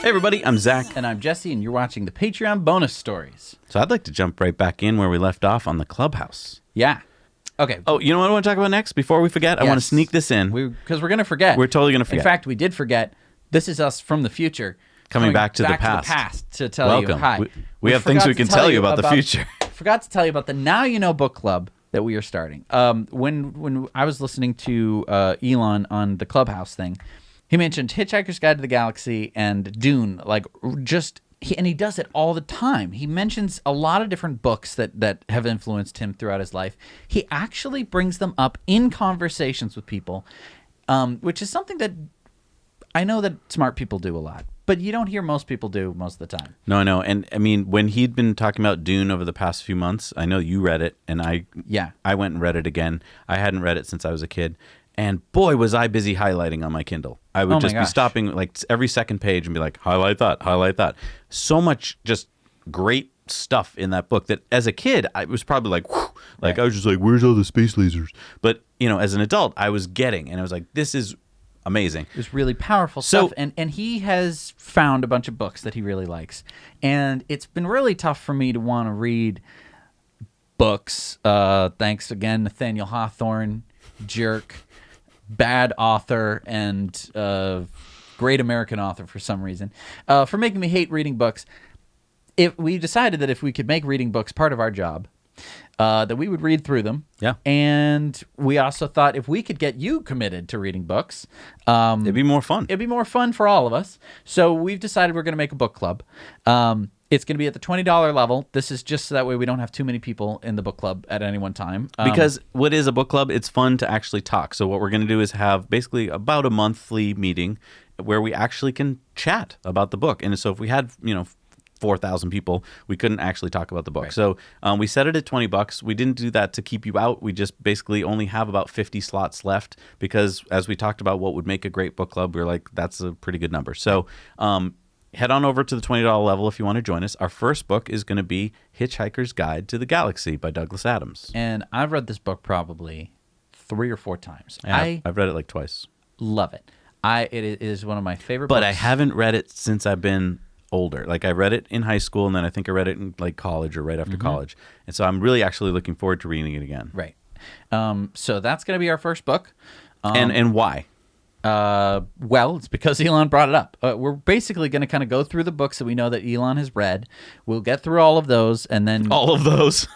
Hey everybody, I'm Zach. And I'm Jesse, and you're watching the Patreon bonus stories. So I'd like to jump right back in where we left off on the Clubhouse. Yeah. Okay. Oh, you know what I want to talk about next? Before we forget, I want to sneak this in. Because we're going to forget. We're totally going to forget. In fact, we did forget. This is us from the future. Coming back to the past. To tell you hi. We have things we can tell you about the future. Forgot to tell you about the Now You Know book club that we are starting. When I was listening to Elon on the Clubhouse thing, he mentioned Hitchhiker's Guide to the Galaxy and Dune, and he does it all the time. He mentions a lot of different books that have influenced him throughout his life. He actually brings them up in conversations with people, which is something that I know that smart people do a lot, but you don't hear most people do most of the time. No, I know. And I mean, when he'd been talking about Dune over the past few months, I know you read it, and I went and read it again. I hadn't read it since I was a kid. And boy, was I busy highlighting on my Kindle. I would just be stopping like every second page and be like, highlight that. So much just great stuff in that book that as a kid, I was probably like, whew, like I was just like, where's all the space lasers? But, you know, as an adult, I was getting, and I was like, this is amazing. It was really powerful stuff. And he has found a bunch of books that he really likes. And it's been really tough for me to want to read books. Thanks again, Nathaniel Hawthorne, jerk. Bad author and great American author for some reason, for making me hate reading books. If we decided that if we could make reading books part of our job, that we would read through them. Yeah. And we also thought if we could get you committed to reading books, it'd be more fun. It'd be more fun for all of us. So we've decided we're going to make a book club. It's going to be at the $20 level. This is just so that way we don't have too many people in the book club at any one time. Because what is a book club? It's fun to actually talk. So what we're going to do is have basically about a monthly meeting where we actually can chat about the book. And so if we had, 4,000 people, we couldn't actually talk about the book. Right. So we set it at $20. We didn't do that to keep you out. We just basically only have about 50 slots left because as we talked about what would make a great book club, we were like, that's a pretty good number. So head on over to the $20 level if you want to join us. Our first book is going to be Hitchhiker's Guide to the Galaxy by Douglas Adams. And I've read this book probably 3 or 4 times. Yeah, I've read it like twice. Love it. It is one of my favorite books. But I haven't read it since I've been older. Like I read it in high school, and then I think I read it in like college or right after college. And so I'm really actually looking forward to reading it again. Right. So that's going to be our first book. And why? Well, it's because Elon brought it up. We're basically going to kind of go through the books that we know that Elon has read. We'll get through all of those, and then all of those.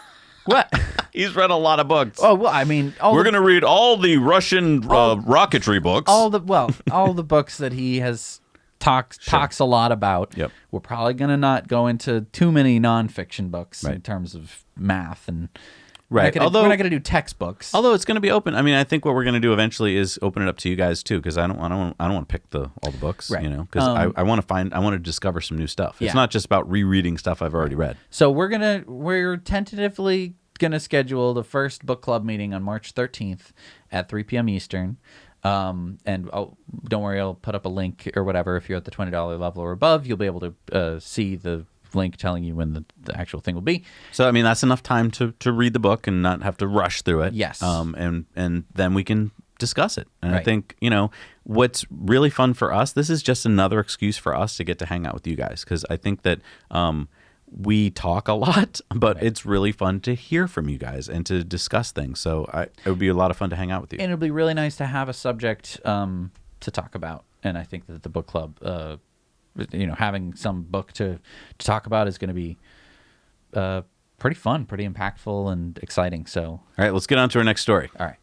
What? He's read a lot of books. Oh well, I mean, we're going to read all the Russian rocketry books. All the books that he has talks a lot about. Yep. We're probably going to not go into too many nonfiction books in terms of math and. Right. We're not going to do textbooks. Although it's going to be open. I mean, I think what we're going to do eventually is open it up to you guys too, because I don't want to pick all the books, right. Because I want to discover some new stuff. It's not just about rereading stuff I've already read. So we're tentatively gonna schedule the first book club meeting on March 13th at 3 p.m. Eastern. And don't worry, I'll put up a link or whatever. If you're at the $20 level or above, you'll be able to see the link telling you when the actual thing will be. So I mean that's enough time to read the book and not have to rush through it. Yes. And then we can discuss it. And right. I think what's really fun for us. This is just another excuse for us to get to hang out with you guys because I think that we talk a lot, but right. It's really fun to hear from you guys and to discuss things. So it would be a lot of fun to hang out with you. And it'll be really nice to have a subject to talk about. And I think that the book club. Having some book to talk about is going to be pretty fun, pretty impactful, and exciting. So, all right, let's get on to our next story. All right.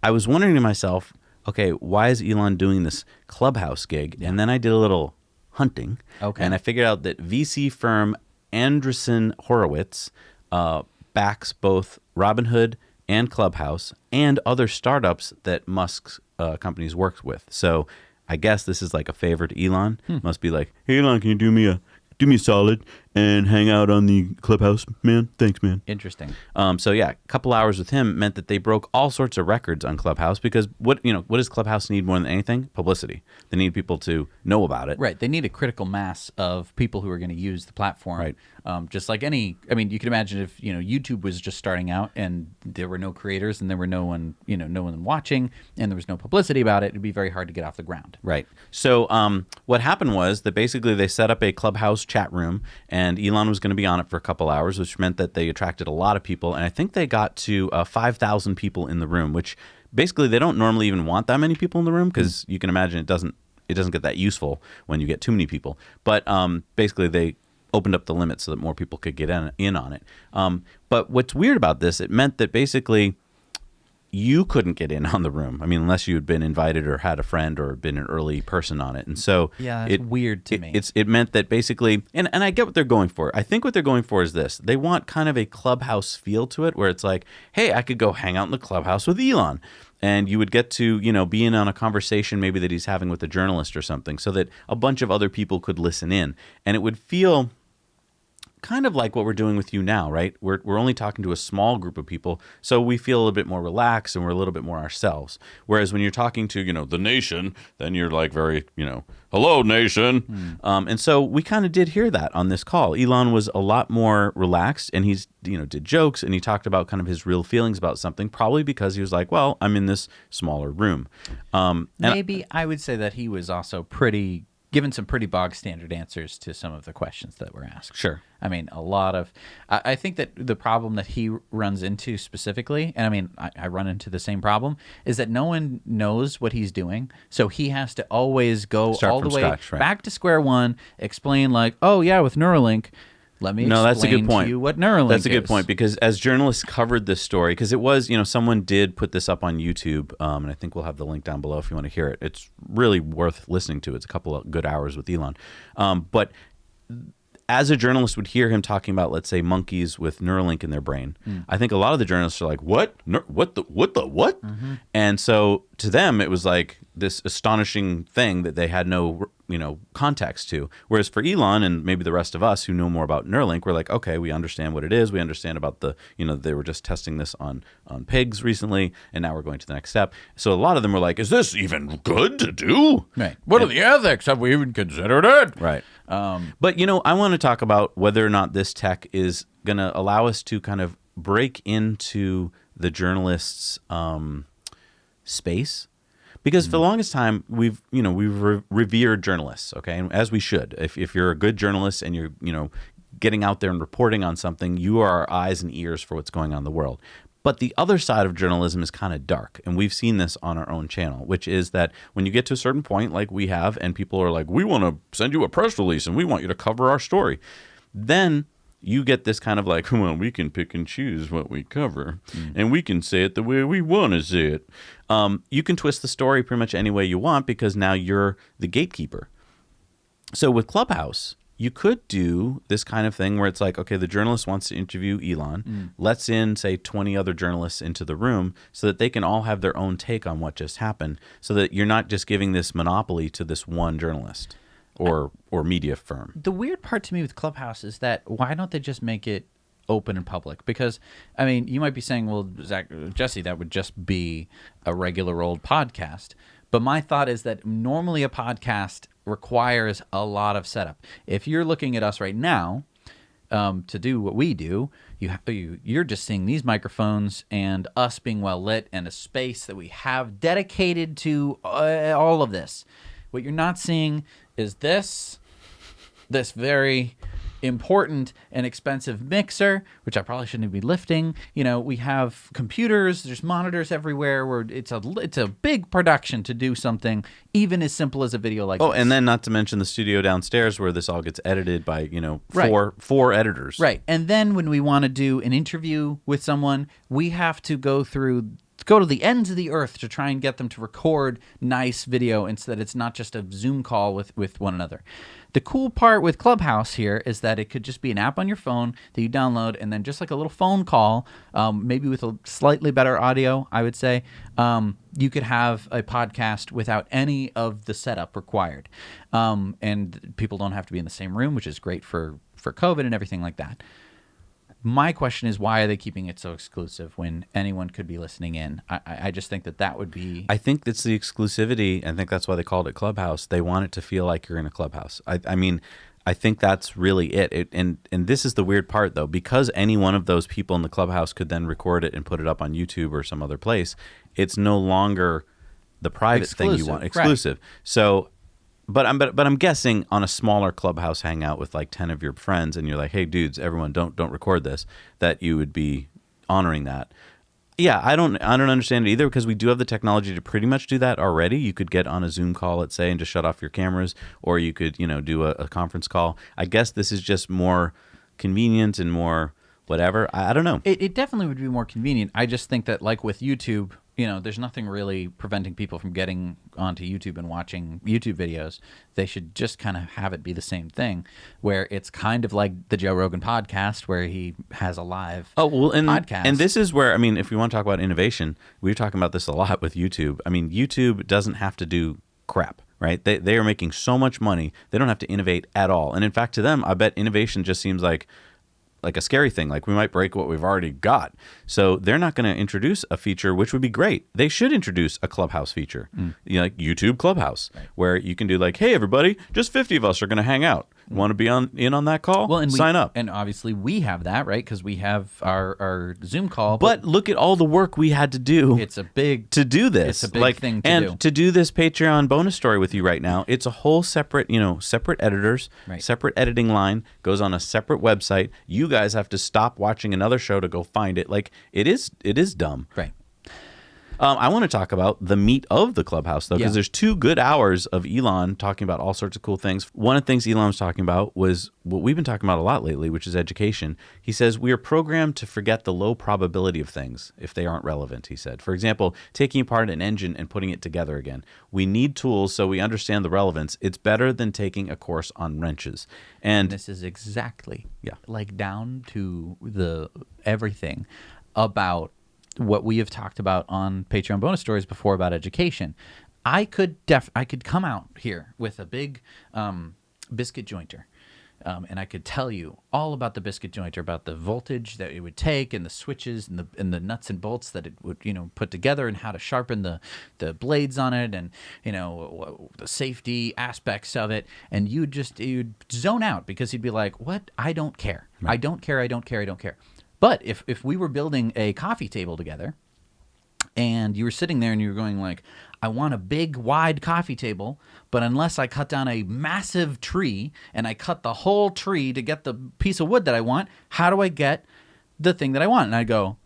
I was wondering to myself, okay, why is Elon doing this Clubhouse gig? Yeah. And then I did a little hunting. Okay. And I figured out that VC firm Andreessen Horowitz backs both Robinhood and Clubhouse and other startups that Musk's companies works with. So I guess this is like a favor to Elon. Must be like, hey Elon, can you do me a solid and hang out on the Clubhouse, man. Thanks, man. Interesting. So yeah, a couple hours with him meant that they broke all sorts of records on Clubhouse because what does Clubhouse need more than anything? Publicity. They need people to know about it. Right. They need a critical mass of people who are going to use the platform. Right. Just like any, I mean, you can imagine if, YouTube was just starting out and there were no creators and there were no one watching and there was no publicity about it, it'd be very hard to get off the ground. Right. So what happened was that basically they set up a Clubhouse chat room, and Elon was going to be on it for a couple hours, which meant that they attracted a lot of people. And I think they got to 5,000 people in the room, which basically they don't normally even want that many people in the room because you can imagine it doesn't get that useful when you get too many people. But basically they opened up the limit so that more people could get in on it. But what's weird about this, it meant that basically you couldn't get in on the room. I mean, unless you had been invited or had a friend or been an early person on it. And so it's weird to me. It meant that basically, and I get what they're going for. I think what they're going for is this. They want kind of a Clubhouse feel to it where it's like, hey, I could go hang out in the Clubhouse with Elon. And you would get to, be in on a conversation maybe that he's having with a journalist or something so that a bunch of other people could listen in. And it would feel kind of like what we're doing with you now, right? We're only talking to a small group of people, so we feel a little bit more relaxed and we're a little bit more ourselves. Whereas when you're talking to, the nation, then you're like very, hello, nation. And so we kind of did hear that on this call. Elon was a lot more relaxed, and he's, did jokes, and he talked about kind of his real feelings about something, probably because he was like, well, I'm in this smaller room. Maybe I would say that he was also given some pretty bog standard answers to some of the questions that were asked. Sure. I mean, I think that the problem that he runs into specifically, and I mean, I run into the same problem, is that no one knows what he's doing. So he has to always go all the way back to square one, explain like, oh yeah, with Neuralink, let me explain to you what Neuralink is. That's a good point, because as journalists covered this story, because it was, someone did put this up on YouTube, and I think we'll have the link down below if you want to hear it. It's really worth listening to. It's a couple of good hours with Elon. But as a journalist would hear him talking about, let's say, monkeys with Neuralink in their brain, I think a lot of the journalists are like, what? What? Mm-hmm. And so to them, it was like this astonishing thing that they had no context to. Whereas for Elon and maybe the rest of us who know more about Neuralink, we're like, okay, we understand what it is. We understand about the, they were just testing this on pigs recently, and now we're going to the next step. So a lot of them were like, is this even good to do? Right. What are the ethics? Have we even considered it? Right. But, I want to talk about whether or not this tech is going to allow us to kind of break into the journalists' space. Because for the longest time, we've revered journalists, okay, and as we should. If you're a good journalist and you're getting out there and reporting on something, you are our eyes and ears for what's going on in the world. But the other side of journalism is kind of dark, and we've seen this on our own channel, which is that when you get to a certain point, like we have, and people are like, we want to send you a press release and we want you to cover our story, then you get this kind of like, well, we can pick and choose what we cover, and we can say it the way we want to say it. You can twist the story pretty much any way you want because now you're the gatekeeper. So with Clubhouse, you could do this kind of thing where it's like, okay, the journalist wants to interview Elon, lets in, say, 20 other journalists into the room so that they can all have their own take on what just happened, so that you're not just giving this monopoly to this one journalist or media firm. The weird part to me with Clubhouse is that why don't they just make it open and public? Because, I mean, you might be saying, well, Jesse, that would just be a regular old podcast. But my thought is that normally a podcast requires a lot of setup. If you're looking at us right now, to do what we do, you're just seeing these microphones and us being well lit and a space that we have dedicated to all of this. What you're not seeing is this very important and expensive mixer, which I probably shouldn't be lifting. We have computers, there's monitors everywhere, where it's a big production to do something even as simple as a video like this. Oh, and then not to mention the studio downstairs where this all gets edited by, four editors. Right. And then when we want to do an interview with someone, we have to go to the ends of the earth to try and get them to record nice video, and so that it's not just a Zoom call with one another. The cool part with Clubhouse here is that it could just be an app on your phone that you download, and then just like a little phone call, maybe with a slightly better audio, I would say, you could have a podcast without any of the setup required. And people don't have to be in the same room, which is great for for COVID and everything like that. My question is, why are they keeping it so exclusive when anyone could be listening in? I just think that would be... I think it's the exclusivity. I think that's why they called it Clubhouse. They want it to feel like you're in a clubhouse. I mean, I think that's really it. And this is the weird part, though. Because any one of those people in the clubhouse could then record it and put it up on YouTube or some other place, it's no longer the private thing you want. Exclusive. Right. So... But I'm guessing on a smaller clubhouse hangout with like 10 of your friends, and you're like, hey dudes, everyone don't record this, that you would be honoring that. Yeah, I don't understand it either, because we do have the technology to pretty much do that already. You could get on a Zoom call, let's say, and just shut off your cameras, or you could, do a conference call. I guess this is just more convenient and more whatever. I don't know. It definitely would be more convenient. I just think that, like with YouTube, there's nothing really preventing people from getting onto YouTube and watching YouTube videos. They should just kind of have it be the same thing, where it's kind of like the Joe Rogan podcast, where he has a live podcast. And this is where, I mean, if we want to talk about innovation, we were talking about this a lot with YouTube. I mean, YouTube doesn't have to do crap, right? They are making so much money. They don't have to innovate at all. And in fact, to them, I bet innovation just seems like a scary thing. Like, we might break what we've already got. So they're not going to introduce a feature, which would be great. They should introduce a Clubhouse feature, like YouTube Clubhouse, right, where you can do like, hey, everybody, just 50 of us are going to hang out. Want to be in on that call? Well, and sign up. And obviously we have that, right? Because we have our Zoom call. But look at all the work we had to do. It's a big to do this. It's a big thing to do. And to do this Patreon bonus story with you right now, it's a whole separate, separate editors, right, separate editing line, goes on a separate website. You guys have to stop watching another show to go find it. Like, it is dumb. Right. I want to talk about the meat of the Clubhouse, though, because there's 2 good hours of Elon talking about all sorts of cool things. One of the things Elon was talking about was what we've been talking about a lot lately, which is education. He says, we are programmed to forget the low probability of things if they aren't relevant, he said. For example, taking apart an engine and putting it together again. We need tools so we understand the relevance. It's better than taking a course on wrenches. And this is exactly like down to the everything about what we have talked about on Patreon bonus stories before about education. I could come out here with a big biscuit jointer, and I could tell you all about the biscuit jointer, about the voltage that it would take, and the switches, and the nuts and bolts that it would put together, and how to sharpen the blades on it, and the safety aspects of it. And you'd zone out, because he'd be like, "What? I don't care. Right. I don't care. I don't care. I don't care." But if we were building a coffee table together, and you were sitting there and you were going like, I want a big, wide coffee table, but unless I cut down a massive tree and I cut the whole tree to get the piece of wood that I want, how do I get the thing that I want? And I'd go,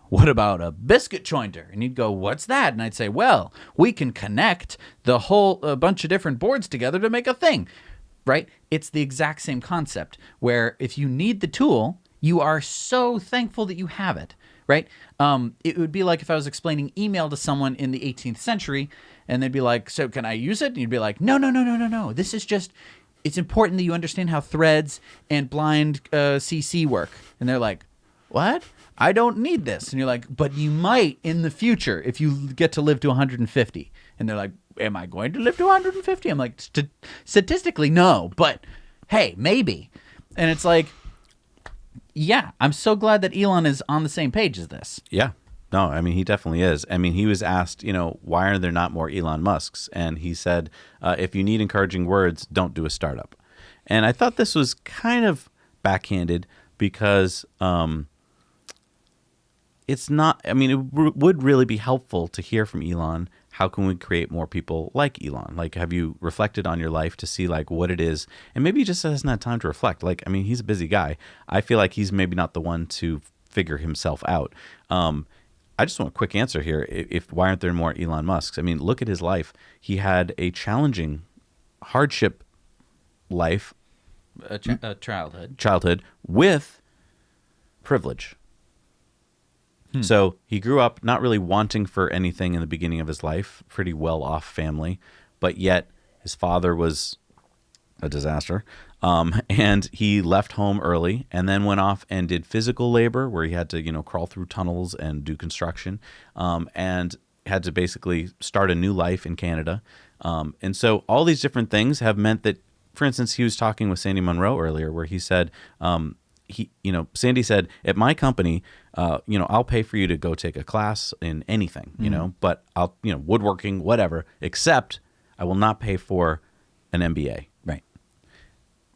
what about a biscuit jointer? And you'd go, what's that? And I'd say, well, we can connect a bunch of different boards together to make a thing, right? It's the exact same concept, where if you need the tool, you are so thankful that you have it, right? It would be like if I was explaining email to someone in the 18th century, and they'd be like, so can I use it? And you'd be like, no. This is just, it's important that you understand how threads and blind CC work. And they're like, what? I don't need this. And you're like, but you might in the future if you get to live to 150. And they're like, am I going to live to 150? I'm like, statistically, no. But hey, maybe. And it's like, yeah, I'm so glad that Elon is on the same page as this. Yeah. No, I mean, he definitely is. I mean, he was asked, why are there not more Elon Musks? And he said, if you need encouraging words, don't do a startup. And I thought this was kind of backhanded, because it's not, I mean, it would really be helpful to hear from Elon. How can we create more people like Elon? Like, have you reflected on your life to see like what it is? And maybe he just hasn't had time to reflect. Like, I mean, he's a busy guy. I feel like he's maybe not the one to figure himself out. I just want a quick answer here. Why aren't there more Elon Musks? I mean, look at his life. He had a challenging hardship life. Childhood with privilege. So he grew up not really wanting for anything in the beginning of his life, pretty well-off family, but yet his father was a disaster. And he left home early and then went off and did physical labor, where he had to, crawl through tunnels and do construction, and had to basically start a new life in Canada. And so all these different things have meant that for instance, he was talking with Sandy Munro earlier, where he said, Sandy said, at my company, I'll pay for you to go take a class in anything, but I'll, woodworking, whatever, except I will not pay for an MBA. Right.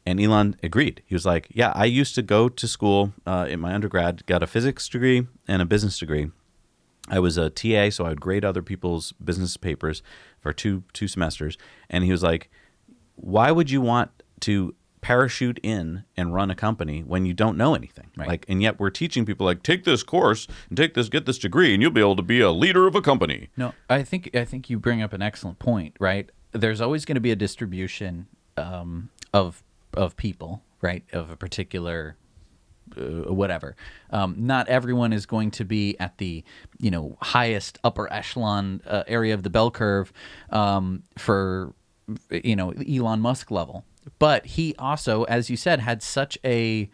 And Elon agreed. He was like, yeah, I used to go to school in my undergrad, got a physics degree and a business degree. I was a TA, so I would grade other people's business papers for two semesters. And he was like, why would you want to parachute in and run a company when you don't know anything? Right. And yet we're teaching people, like, take this course and get this degree, and you'll be able to be a leader of a company. No, I think you bring up an excellent point, right? There's always going to be a distribution of people, right, of a particular whatever. Not everyone is going to be at the highest upper echelon area of the bell curve for Elon Musk level. But he also, as you said, had such a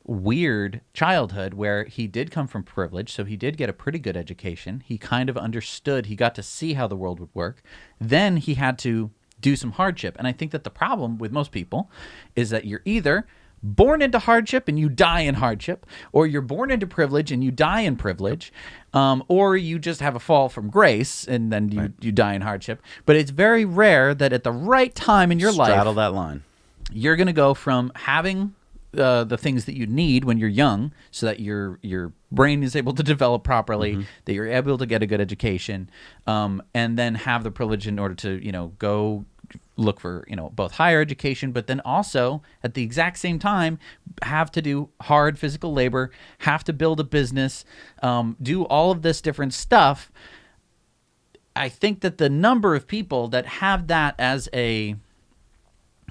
weird childhood where he did come from privilege, so he did get a pretty good education. He kind of understood, he got to see how the world would work. Then he had to do some hardship. And I think that the problem with most people is that you're either born into hardship and you die in hardship, or you're born into privilege and you die in privilege, or you just have a fall from grace and then you die in hardship. But it's very rare that at the right time in your life, straddle that line. You're going to go from having the things that you need when you're young, so that your brain is able to develop properly, that you're able to get a good education, and then have the privilege in order to go look for both higher education, but then also at the exact same time have to do hard physical labor, have to build a business, do all of this different stuff. I think that the number of people that have that as a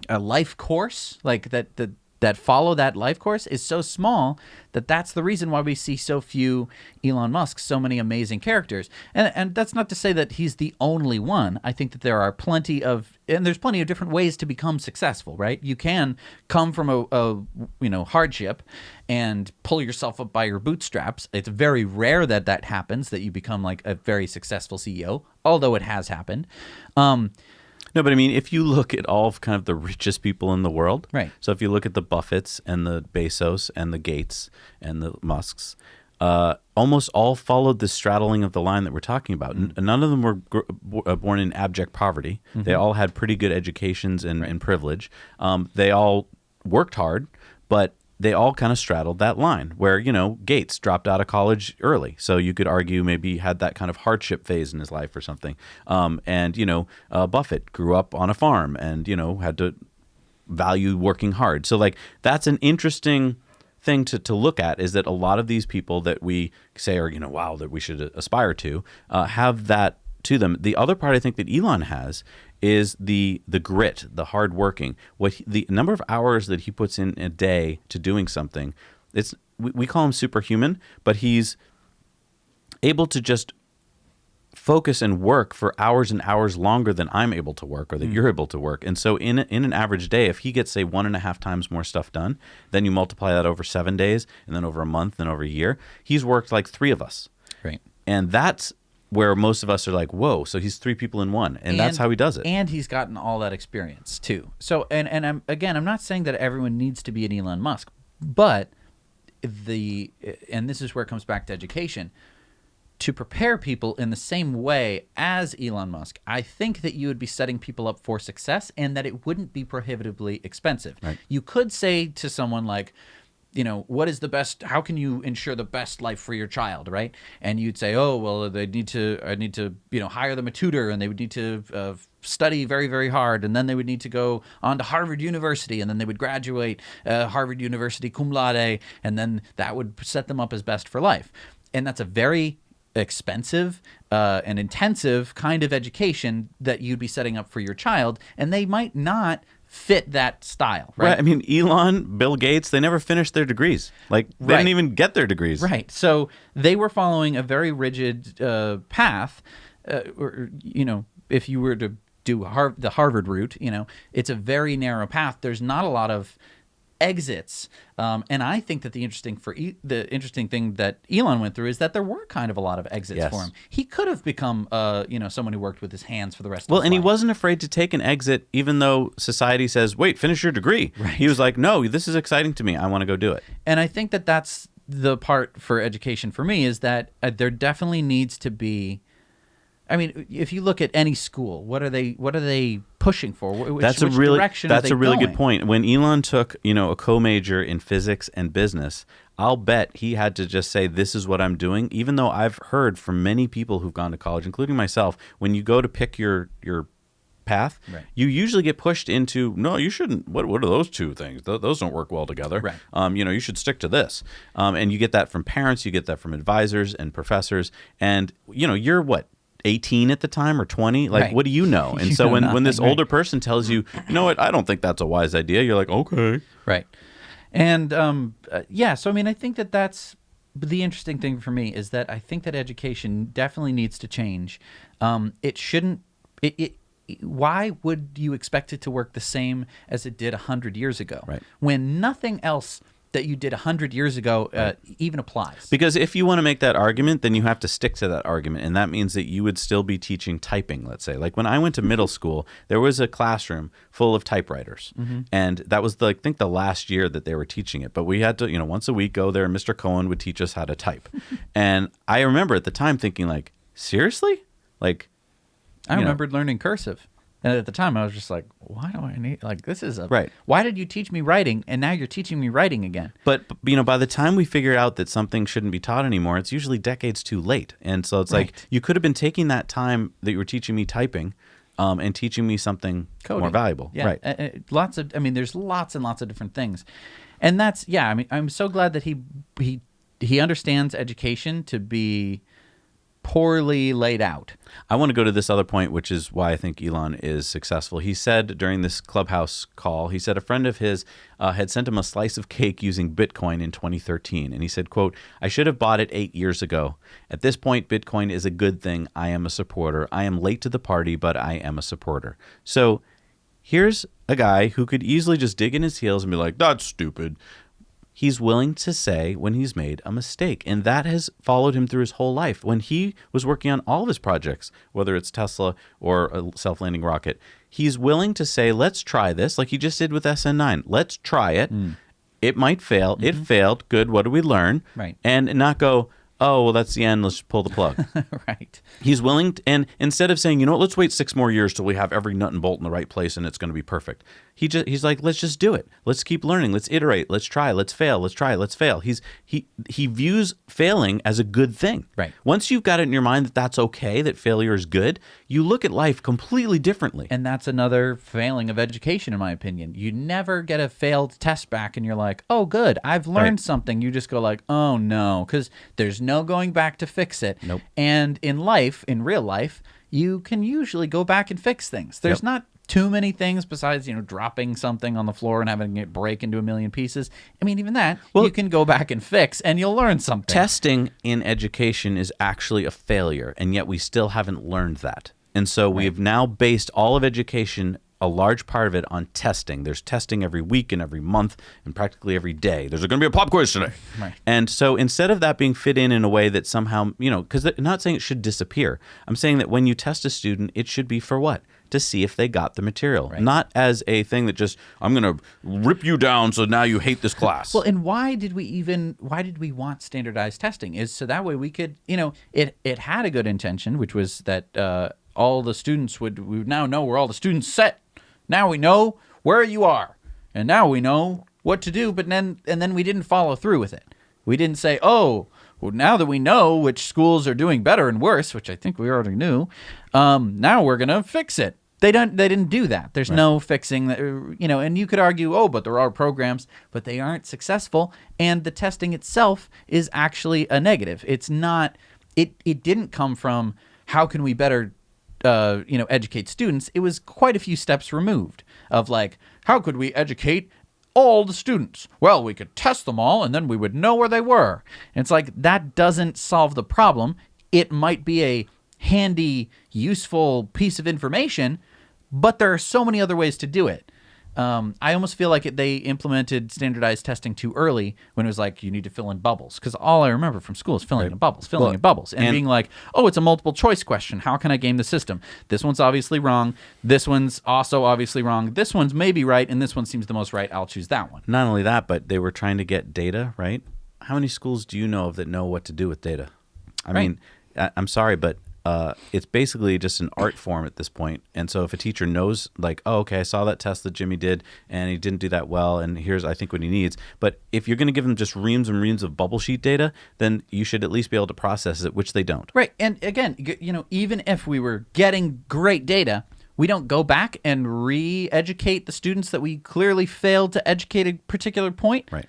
life course, like that follow that life course, is so small that that's the reason why we see so few Elon Musk, so many amazing characters. And that's not to say that he's the only one. I think that there's plenty of different ways to become successful, right? You can come from a hardship and pull yourself up by your bootstraps. It's very rare that happens, that you become like a very successful CEO, although it has happened. No, but I mean, if you look at all of kind of the richest people in the world, right? So if you look at the Buffetts and the Bezos and the Gates and the Musks, almost all followed the straddling of the line that we're talking about. None of them were born in abject poverty. They all had pretty good educations and privilege. They all worked hard, but they all kind of straddled that line where, Gates dropped out of college early. So you could argue maybe he had that kind of hardship phase in his life or something. Buffett grew up on a farm and, had to value working hard. So like that's an interesting thing to look at, is that a lot of these people that we say are, wow, that we should aspire to have that to them. The other part I think that Elon has is the grit, the hard working. The number of hours that he puts in a day to doing something, we call him superhuman, but he's able to just focus and work for hours and hours longer than I'm able to work, or that you're able to work. And so in an average day, if he gets, say, 1.5 times more stuff done, then you multiply that over 7 days, and then over a month, and over a year, he's worked like 3 of us. Right. And that's where most of us are like, whoa, so he's 3 people in one. And that's how he does it. And he's gotten all that experience too. So, and I'm not saying that everyone needs to be an Elon Musk, but and this is where it comes back to education, to prepare people in the same way as Elon Musk. I think that you would be setting people up for success, and that it wouldn't be prohibitively expensive. Right. You could say to someone like, what is the best, how can you ensure the best life for your child, right? And you'd say, oh, well, I need to, hire them a tutor, and they would need to study very, very hard, and then they would need to go on to Harvard University, and then they would graduate Harvard University cum laude, and then that would set them up as best for life. And that's a very expensive and intensive kind of education that you'd be setting up for your child, and they might not fit that style, right? I mean, Elon, Bill Gates, they never finished their degrees. Like, they didn't even get their degrees. Right. So they were following a very rigid path. If you were to do the Harvard route, it's a very narrow path. There's not a lot of exits. And I think that the interesting thing that Elon went through is that there were kind of a lot of exits Yes. for him. He could have become, someone who worked with his hands for the rest of Well, his and he life. wasn't afraid to take an exit, even though society says, "Wait, finish your degree." Right. He was like, "No, this is exciting to me. I want to go do it." And I think that that's the part for education for me is that there definitely needs to be. I mean, if you look at any school, what are they pushing for? Which direction are they a really going? good point. When Elon took, a co-major in physics and business, I'll bet he had to just say, "This is what I'm doing." Even though I've heard from many people who've gone to college, including myself, when you go to pick your path, Right. you usually get pushed into, "No, you shouldn't. What are those two things? Those don't work well together. Right. You should stick to this." And you get that from parents, you get that from advisors and professors, and you're what, 18 at the time or 20? Like, Right. what do you know? And You so know when this nothing, right. older person tells you, "You know what, I don't think that's a wise idea," you're like, "Okay." Right. And so I mean, I think that that's the interesting thing for me is that I think that education definitely needs to change. It shouldn't. Why would you expect it to work the same as it did 100 years ago? Right. When nothing else that you did 100 years ago even applies. Because if you want to make that argument, then you have to stick to that argument. And that means that you would still be teaching typing, let's say. Like when I went to middle school, there was a classroom full of typewriters. And that was, I think, the last year that they were teaching it. But we had to, once a week go there and Mr. Cohen would teach us how to type. And I remember at the time thinking like, seriously? Like, I remembered learning cursive. And at the time, I was just like, why do I need, like, this is a, Right. Why did you teach me writing, and now you're teaching me writing again? But by the time we figure out that something shouldn't be taught anymore, it's usually decades too late. And so it's like Right. you could have been taking that time that you were teaching me typing and teaching me something Coding. more valuable. Yeah. Right. There's lots and lots of different things. And that's, I mean, I'm so glad that he understands education to be poorly laid out. I want to go to this other point, which is why I think Elon is successful. He said during this Clubhouse call, he said a friend of his had sent him a slice of cake using Bitcoin in 2013. And he said, quote, "I should have bought it 8 years ago. At this point, Bitcoin is a good thing. I am a supporter. I am late to the party, but I am a supporter." So here's a guy who could easily just dig in his heels and be like, "That's stupid." He's willing to say when he's made a mistake. And that has followed him through his whole life. When he was working on all of his projects, whether it's Tesla or a self-landing rocket, he's willing to say, "Let's try this," like he just did with SN9. Let's try it. It might fail. It failed. Good. What do we learn? Right. And not go, "Oh, well, that's the end. Let's pull the plug." Right. He's willing to, and instead of saying, "You know what, let's wait 6 more years till we have every nut and bolt in the right place and it's going to be perfect," he's like, "Let's just do it. Let's keep learning. Let's iterate. Let's try. Let's fail. Let's try. Let's fail." He views failing as a good thing. Right. Once you've got it in your mind that that's okay, that failure is good, you look at life completely differently. And that's another failing of education, in my opinion. You never get a failed test back and you're like, "Oh, good, I've learned Right. something." You just go like, "Oh, no," because there's no going back to fix it. Nope. And in real life, you can usually go back and fix things. There's Yep. not too many things besides, dropping something on the floor and having it break into a million pieces. I mean, even that, Well- you can go back and fix and you'll learn something. Testing in education is actually a failure, and yet we still haven't learned that. And so we've now based all of education, a large part of it, on testing. There's testing every week and every month and practically every day. There's going to be a pop quiz today. Right. And so instead of that being fit in a way that somehow, because I'm not saying it should disappear. I'm saying that when you test a student, it should be for what? To see if they got the material, Right. not as a thing that just, "I'm going to rip you down so now you hate this class." Well, and why did we want standardized testing? Is so that way we could, it had a good intention, which was that all the students we would now know where all the students set. Now we know where you are, and now we know what to do. But then we didn't follow through with it. We didn't say, "Oh, well, now that we know which schools are doing better and worse," which I think we already knew, now we're gonna fix it. They didn't do that. There's no fixing that, and you could argue, "Oh, but there are programs," but they aren't successful, and the testing itself is actually a negative. It's not. It didn't come from how can we better educate students. It was quite a few steps removed of like, how could we educate all the students? Well, we could test them all and then we would know where they were. And it's like, that doesn't solve the problem. It might be a handy, useful piece of information, but there are so many other ways to do it. I almost feel like they implemented standardized testing too early when it was like, you need to fill in bubbles. Because all I remember from school is filling in bubbles, filling in bubbles, and being like, oh, it's a multiple choice question. How can I game the system? This one's obviously wrong. This one's also obviously wrong. This one's maybe right, and this one seems the most right. I'll choose that one. Not only that, but they were trying to get data, right? How many schools do you know of that know what to do with data? I mean, I'm sorry, but it's basically just an art form at this point. And so if a teacher knows, like, oh, okay, I saw that test that Jimmy did, and he didn't do that well, and here's, I think, what he needs. But if you're going to give them just reams and reams of bubble sheet data, then you should at least be able to process it, which they don't. Right. And again, even if we were getting great data, we don't go back and re-educate the students that we clearly failed to educate at a particular point. Right.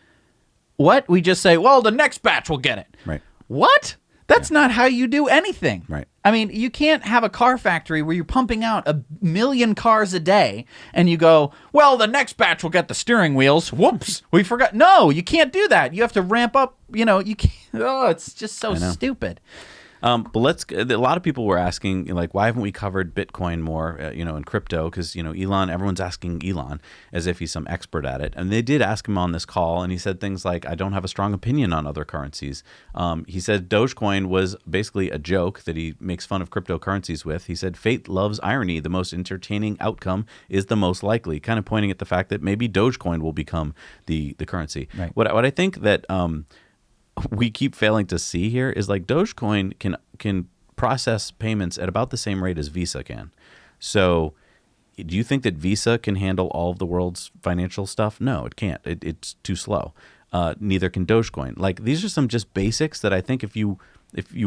What? We just say, well, the next batch will get it. Right. What? That's not how you do anything. Right. I mean, you can't have a car factory where you're pumping out 1 million cars a day and you go, well, the next batch will get the steering wheels. Whoops, we forgot. No, you can't do that. You have to ramp up. You can't. Oh, it's just so stupid. But a lot of people were asking, like, why haven't we covered Bitcoin more, and crypto? Because, Elon, everyone's asking Elon as if he's some expert at it. And they did ask him on this call, and he said things like, I don't have a strong opinion on other currencies. He said Dogecoin was basically a joke that he makes fun of cryptocurrencies with. He said, fate loves irony. The most entertaining outcome is the most likely, kind of pointing at the fact that maybe Dogecoin will become the currency. Right. What I think that we keep failing to see here is like Dogecoin can process payments at about the same rate as Visa can. So do you think that Visa can handle all of the world's financial stuff? No, it can't. It's too slow. Neither can Dogecoin. Like, these are some just basics that I think if you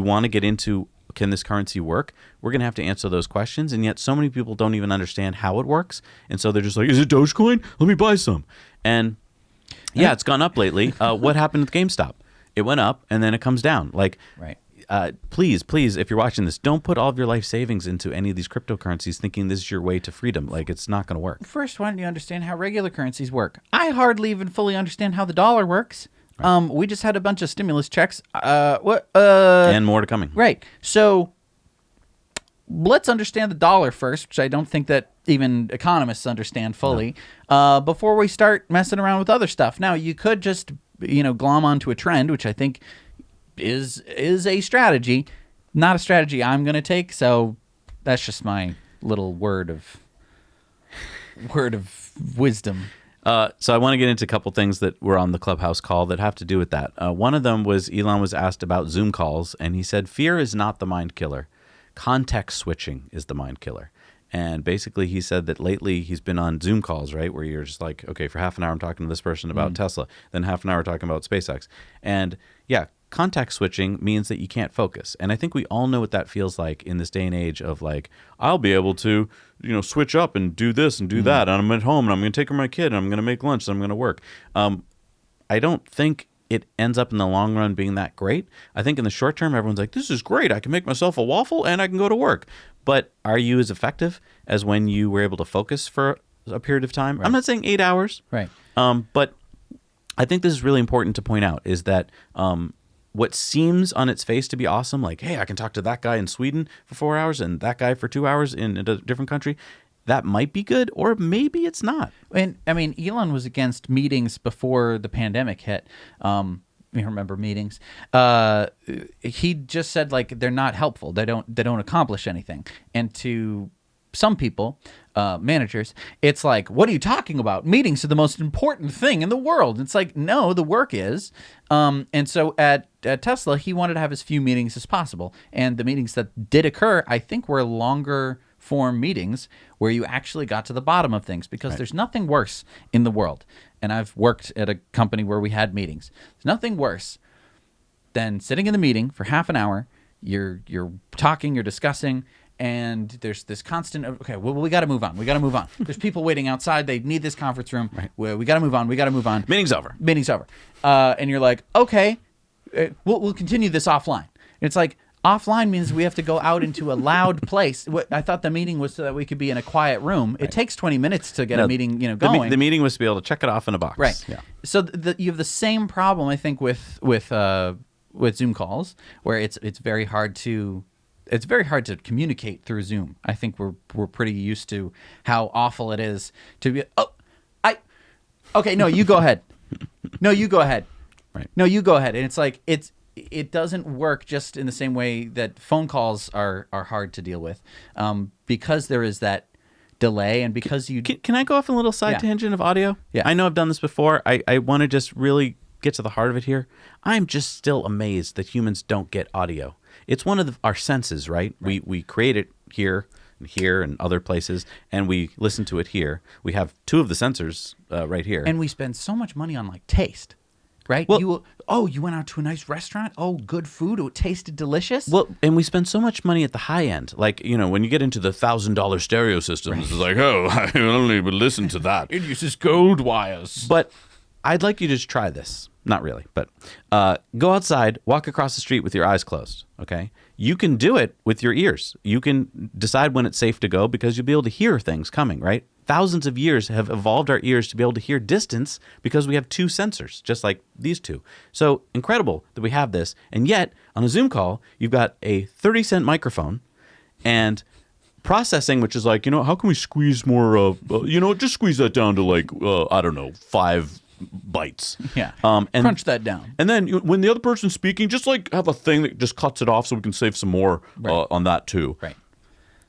want to get into, can this currency work, we're going to have to answer those questions. And yet so many people don't even understand how it works. And so they're just like, is it Dogecoin? Let me buy some. And yeah, it's gone up lately. What happened with GameStop? It went up and then it comes down. Like, right. Please, if you're watching this, don't put all of your life savings into any of these cryptocurrencies thinking this is your way to freedom. Like, it's not going to work. First, why don't you understand how regular currencies work? I hardly even fully understand how the dollar works. Right. We just had a bunch of stimulus checks. And more to coming. Right. So let's understand the dollar first, which I don't think that even economists understand fully, before we start messing around with other stuff. Now, you could just glom onto a trend, which I think is a strategy, not a strategy I'm going to take. So that's just my little word of wisdom. So I want to get into a couple things that were on the Clubhouse call that have to do with that. One of them was Elon was asked about Zoom calls, and he said, fear is not the mind killer. Context switching is the mind killer. And basically he said that lately he's been on Zoom calls, right, where you're just like, okay, for half an hour I'm talking to this person about Tesla, then half an hour talking about SpaceX. And yeah, context switching means that you can't focus. And I think we all know what that feels like in this day and age of like, I'll be able to, switch up and do this and do that. And I'm at home and I'm going to take care of my kid and I'm going to make lunch and I'm going to work. I don't think it ends up in the long run being that great. I think in the short term, everyone's like, this is great. I can make myself a waffle and I can go to work. But are you as effective as when you were able to focus for a period of time? Right. I'm not saying 8 hours. Right. But I think this is really important to point out is that what seems on its face to be awesome, like, hey, I can talk to that guy in Sweden for 4 hours and that guy for 2 hours in a different country. That might be good, or maybe it's not. And I mean, Elon was against meetings before the pandemic hit. You remember meetings? He just said like they're not helpful. They don't accomplish anything. And to some people, managers, it's like, what are you talking about? Meetings are the most important thing in the world. It's like, no, the work is. And so at Tesla, he wanted to have as few meetings as possible. And the meetings that did occur, I think, were longer form meetings where you actually got to the bottom of things, because there's nothing worse in the world. And I've worked at a company where we had meetings. There's nothing worse than sitting in the meeting for half an hour. You're talking, you're discussing, and there's this constant, okay, well, we got to move on. We got to move on. There's people waiting outside. They need this conference room. Right. We got to move on. We got to move on. Meeting's over. And you're like, okay, we'll continue this offline. It's like, offline means we have to go out into a loud place. I thought the meeting was so that we could be in a quiet room. It takes 20 minutes to get a meeting, going. The meeting was to be able to check it off in a box. Right. Yeah. So you have the same problem, I think, with Zoom calls, where it's very hard to communicate through Zoom. I think we're pretty used to how awful it is to be. Oh, Okay, no, you go ahead. No, you go ahead. Right. No, you go ahead. And it's like it doesn't work just in the same way that phone calls are hard to deal with, because there is that delay, and because you Can I go off a little side Yeah. tangent of audio? Yeah. I know I've done this before. I want to just really get to the heart of it here. I'm just still amazed that humans don't get audio. It's one of our senses, right? We create it here and other places, and we listen to it here. We have two of the sensors right here. and we spend so much money on like taste, right? Well- You went out to a nice restaurant. Oh, good food. It tasted delicious. Well, and we spend so much money at the high end. Like, when you get into the $1,000 stereo systems, it's like, oh, I only would listen to that. It uses gold wires. But I'd like you to just try this. Not really, but go outside, walk across the street with your eyes closed, okay? You can do it with your ears. You can decide when it's safe to go because you'll be able to hear things coming, right? Thousands of years have evolved our ears to be able to hear distance because we have two sensors, just like these two. So incredible that we have this. And yet, on a Zoom call, you've got a 30-cent microphone and processing, which is like, how can we squeeze more just squeeze that down to like, I don't know, 5 bytes. Yeah. And Crunch that down. And then when the other person's speaking, just like have a thing that just cuts it off so we can save some more on that too. Right.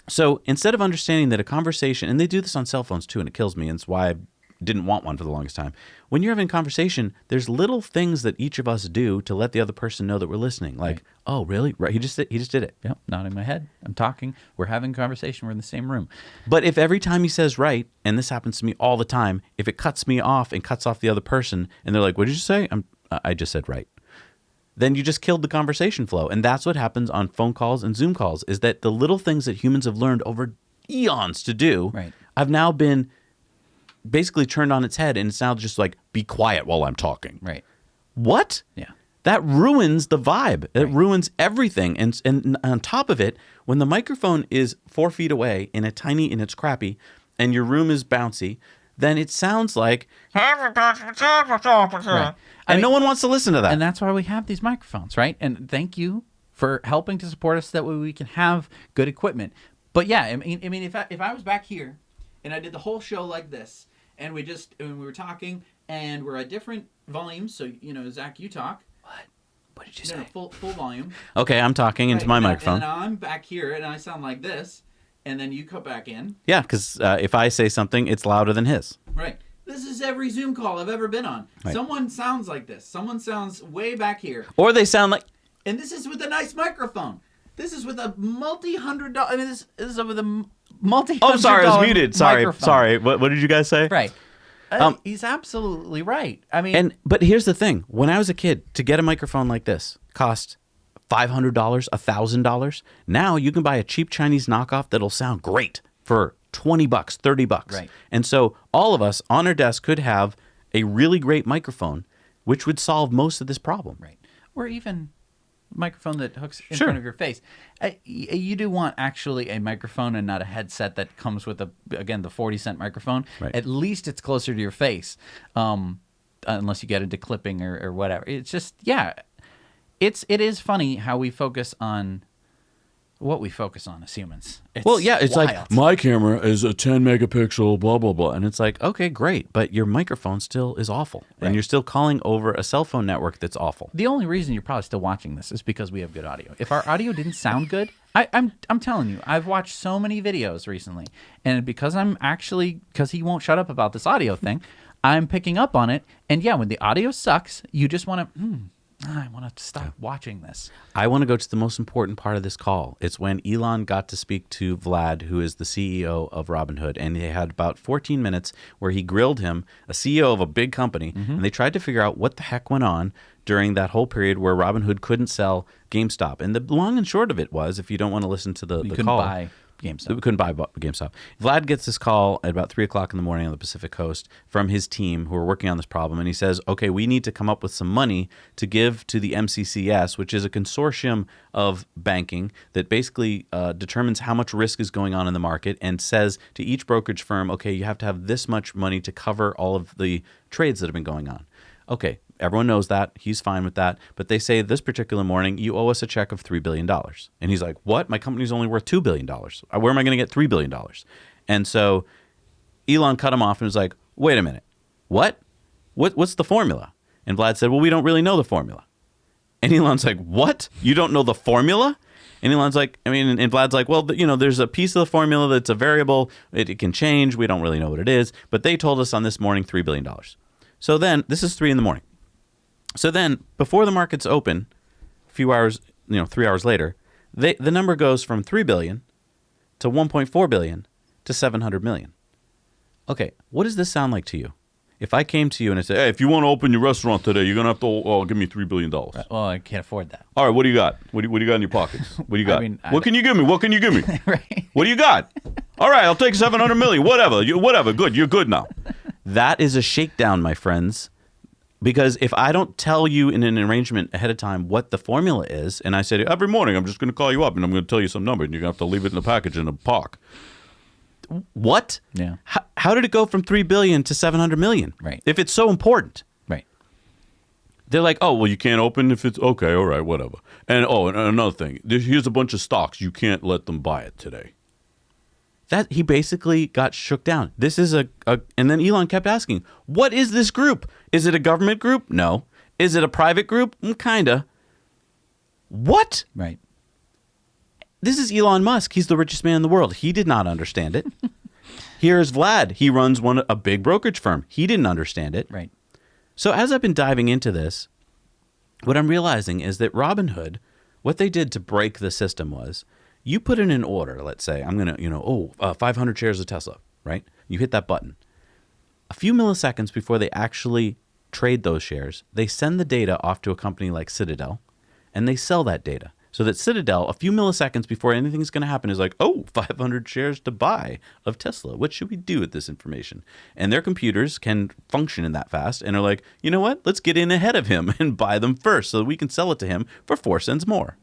So instead of understanding that a conversation, and they do this on cell phones too, and it kills me, and it's why I didn't want one for the longest time. When you're having a conversation, there's little things that each of us do to let the other person know that we're listening. Like, oh, really? Right? He just did it. Yep. Nodding my head. I'm talking. We're having a conversation. We're in the same room. But if every time he says right, and this happens to me all the time, if it cuts me off and cuts off the other person, and they're like, what did you say? I just said right. Then you just killed the conversation flow. And that's what happens on phone calls and Zoom calls, is that the little things that humans have learned over eons to do, Right. I've now been basically turned on its head, and it's now just like, be quiet while I'm talking. Right. What? Yeah. That ruins the vibe. It ruins everything. And on top of it, when the microphone is 4 feet away and it's crappy, and your room is bouncy, then it sounds like, Right. and no one wants to listen to that. And that's why we have these microphones, right? And thank you for helping to support us. That way we can have good equipment. But yeah, I mean, if I was back here and I did the whole show like this, and we were talking, and we're at different volumes. So Zach, you talk. What did you No, say? full volume. Okay, I'm talking into my microphone. And then I'm back here, and I sound like this, and then you come back in. Yeah, because if I say something, it's louder than his. Right. This is every Zoom call I've ever been on. Right. Someone sounds like this. Someone sounds way back here. Or they sound like, And this is with a nice microphone. This is with a multi-$100. I mean, this is with a multi-$100. oh, sorry, I was muted. microphone. Sorry. What did you guys say? Right. He's absolutely right. I mean, But here's the thing. When I was a kid, to get a microphone like this cost $500, $1,000. Now you can buy a cheap Chinese knockoff that'll sound great for $20, $30. Right. And so all of us on our desk could have a really great microphone, which would solve most of this problem. right. Or even a microphone that hooks in Sure. front of your face. You do want actually a microphone and not a headset that comes with the 40-cent microphone. Right. At least it's closer to your face, unless you get into clipping or whatever. It's just it is funny how we focus on what we focus on as humans. It's It's like, wild. my camera is a 10 megapixel, blah, blah, blah. And it's like, okay, great. But your microphone still is awful. Right. And you're still calling over a cell phone network that's awful. The only reason you're probably still watching this is because we have good audio. If our audio didn't sound good, I'm telling you, I've watched so many videos recently, and because he won't shut up about this audio thing, I'm picking up on it. And yeah, when the audio sucks, you just want to, I want to stop watching this. I want to go to the most important part of this call. It's when Elon got to speak to Vlad, who is the CEO of Robinhood, and they had about 14 minutes where he grilled him, a CEO of a big company, and they tried to figure out what the heck went on during that whole period where Robinhood couldn't sell GameStop. And the long and short of it was, if you don't want to listen to the You couldn't call, buy GameStop. we couldn't buy GameStop. Vlad gets this call at about 3 o'clock in the morning on the Pacific Coast from his team who are working on this problem. And he says, okay, we need to come up with some money to give to the MCCS, which is a consortium of banking that basically determines how much risk is going on in the market and says to each brokerage firm, okay, you have to have this much money to cover all of the trades that have been going on. Okay, everyone knows that. He's fine with that. But they say this particular morning, you owe us a check of $3 billion. And he's like, what? My company's only worth $2 billion. Where am I going to get $3 billion? And so Elon cut him off and was like, wait a minute. What? What's the formula? And Vlad said, well, we don't really know the formula. And Elon's like, what? You don't know the formula? And Elon's like, and Vlad's like, well, there's a piece of the formula that's a variable. It can change. We don't really know what it is. But they told us on this morning $3 billion. So then, this is 3 a.m. So then, before the markets open, a few hours, 3 hours later, the number goes from 3 billion to 1.4 billion to 700 million. Okay, what does this sound like to you? If I came to you and I said, hey, if you want to open your restaurant today, you're going to have to give me $3 billion. Well, I can't afford that. All right, what do you got? What do you got in your pockets? What do you got? What can you give me? What can you give me? Right. What do you got? All right, I'll take 700 million. Whatever. Whatever. Good. You're good now. That is a shakedown, my friends. Because if I don't tell you in an arrangement ahead of time what the formula is, and I said, every morning I'm just going to call you up and I'm going to tell you some number and you're going to have to leave it in the package in a park. What? Yeah. How did it go from 3 billion to 700 million? Right. If it's so important. Right. They're like, oh, well, you can't open if it's okay. All right, whatever. And another thing, here's a bunch of stocks. You can't let them buy it today. That he basically got shook down. This is and then Elon kept asking, what is this group? Is it a government group? No. Is it a private group? Kinda. What? Right. This is Elon Musk. He's the richest man in the world. He did not understand it. Here's Vlad. He runs a big brokerage firm. He didn't understand it. Right. So as I've been diving into this, what I'm realizing is that Robinhood, what they did to break the system was, you put in an order. Let's say I'm going to, 500 shares of Tesla, right? You hit that button. A few milliseconds before they actually trade those shares, they send the data off to a company like Citadel, and they sell that data. So that Citadel, a few milliseconds before anything's going to happen, is like, 500 shares to buy of Tesla. What should we do with this information? And their computers can function in that fast and are like, you know what? Let's get in ahead of him and buy them first so that we can sell it to him for 4 cents more.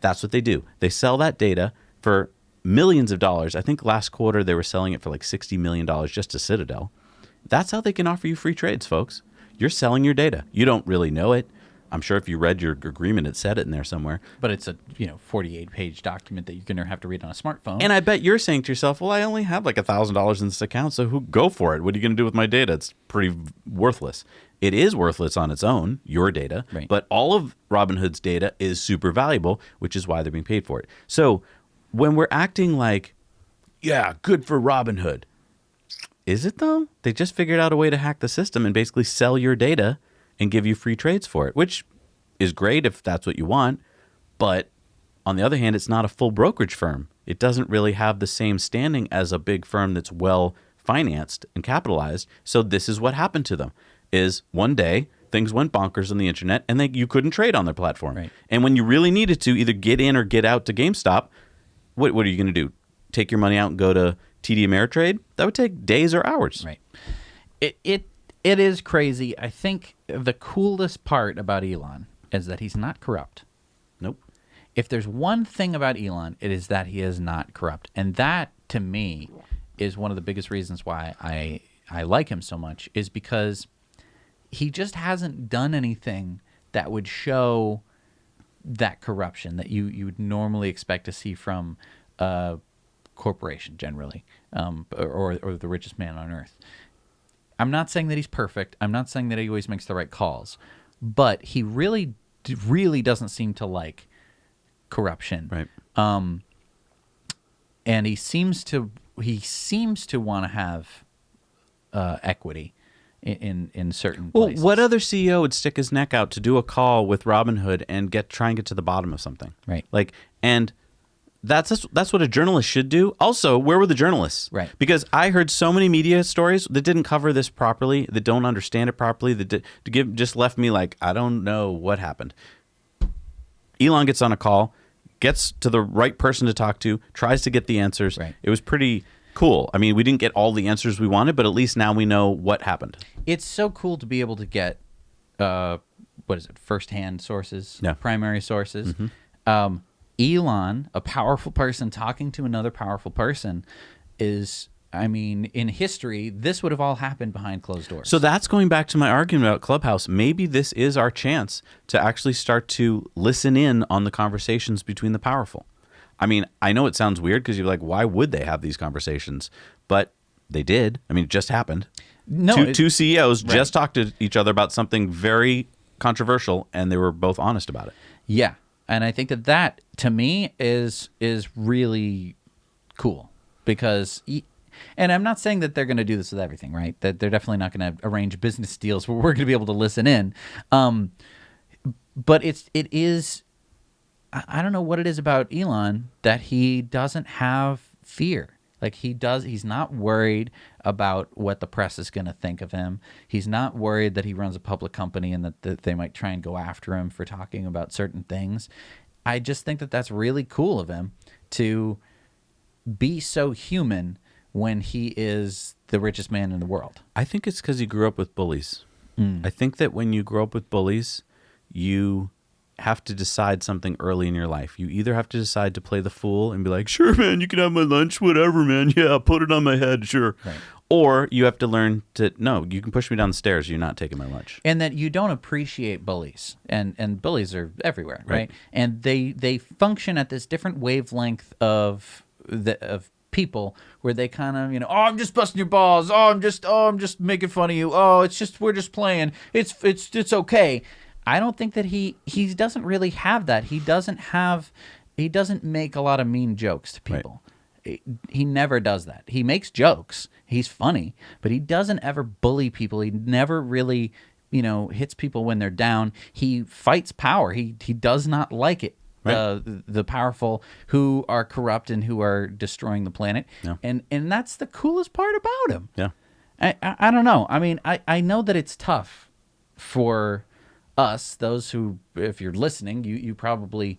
That's what they do. They sell that data for millions of dollars. I think last quarter they were selling it for like $60 million just to Citadel. That's how they can offer you free trades, folks. You're selling your data. You don't really know it. I'm sure if you read your agreement, it said it in there somewhere. But it's a 48-page document that you're going to have to read on a smartphone. And I bet you're saying to yourself, well, I only have like $1,000 in this account, so go for it. What are you going to do with my data? It's pretty worthless. It is worthless on its own, your data, right. But all of Robinhood's data is super valuable, which is why they're being paid for it. So when we're acting like, yeah, good for Robinhood, is it though? They just figured out a way to hack the system and basically sell your data and give you free trades for it, which is great if that's what you want. But on the other hand, it's not a full brokerage firm. It doesn't really have the same standing as a big firm that's well financed and capitalized. So this is what happened to them, is one day things went bonkers on the internet and you couldn't trade on their platform. Right. And when you really needed to either get in or get out to GameStop, what are you going to do? Take your money out and go to TD Ameritrade? That would take days or hours. Right. It is crazy. I think the coolest part about Elon is that he's not corrupt. Nope. If there's one thing about Elon, it is that he is not corrupt. And that, to me, is one of the biggest reasons why I like him so much, is because he just hasn't done anything that would show that corruption that you would normally expect to see from a corporation generally, or the richest man on earth. I'm not saying that he's perfect. I'm not saying that he always makes the right calls, but he really doesn't seem to like corruption. Right. And he seems to want to have equity in certain places. What other CEO would stick his neck out to do a call with Robinhood and try and get to the bottom of something? Right. And that's what a journalist should do. Also, where were the journalists? Right. Because I heard so many media stories that didn't cover this properly, that don't understand it properly, just left me like, I don't know what happened. Elon gets on a call, gets to the right person to talk to, tries to get the answers. Right. It was pretty cool. I mean, we didn't get all the answers we wanted, but at least now we know what happened. It's so cool to be able to get, firsthand sources, Yeah. primary sources. Mm-hmm. Elon, a powerful person talking to another powerful person, is, in history, this would have all happened behind closed doors. So that's going back to my argument about Clubhouse. Maybe this is our chance to actually start to listen in on the conversations between the powerful. I know it sounds weird because you're like, why would they have these conversations? But They did. I mean, it just happened. No, Two CEOs right. just talked to each other about something very controversial, and they were both honest about it. Yeah, and I think that to me is really cool because. And I'm not saying that they're going to do this with everything, right? That they're definitely not going to arrange business deals where we're going to be able to listen in. But it is. I don't know what it is about Elon that he doesn't have fear. Like he's not worried about what the press is going to think of him. He's not worried that he runs a public company and that they might try and go after him for talking about certain things. I just think that that's really cool of him to be so human when he is the richest man in the world. I think it's because he grew up with bullies. I think that when you grow up with bullies, you have to decide something early in your life. You either have to decide to play the fool and be like, sure, man, you can have my lunch, whatever, man. Yeah, put it on my head, sure. Right. Or you have to learn to, no, you can push me down the stairs. You're not taking my lunch. And that you don't appreciate bullies. And bullies are everywhere, right? Right. And they function at this different wavelength of people where they kind of, oh, I'm just busting your balls. Oh, I'm just making fun of you. Oh, we're just playing. It's okay. I don't think that he doesn't really have that. He doesn't make a lot of mean jokes to people. Right. He never does that. He makes jokes. He's funny, but he doesn't ever bully people. He never really, hits people when they're down. He fights power. He does not like it. Right. The powerful who are corrupt and who are destroying the planet. Yeah. And that's the coolest part about him. Yeah. I don't know. I mean, I know that it's tough for us, those who, if you're listening, you probably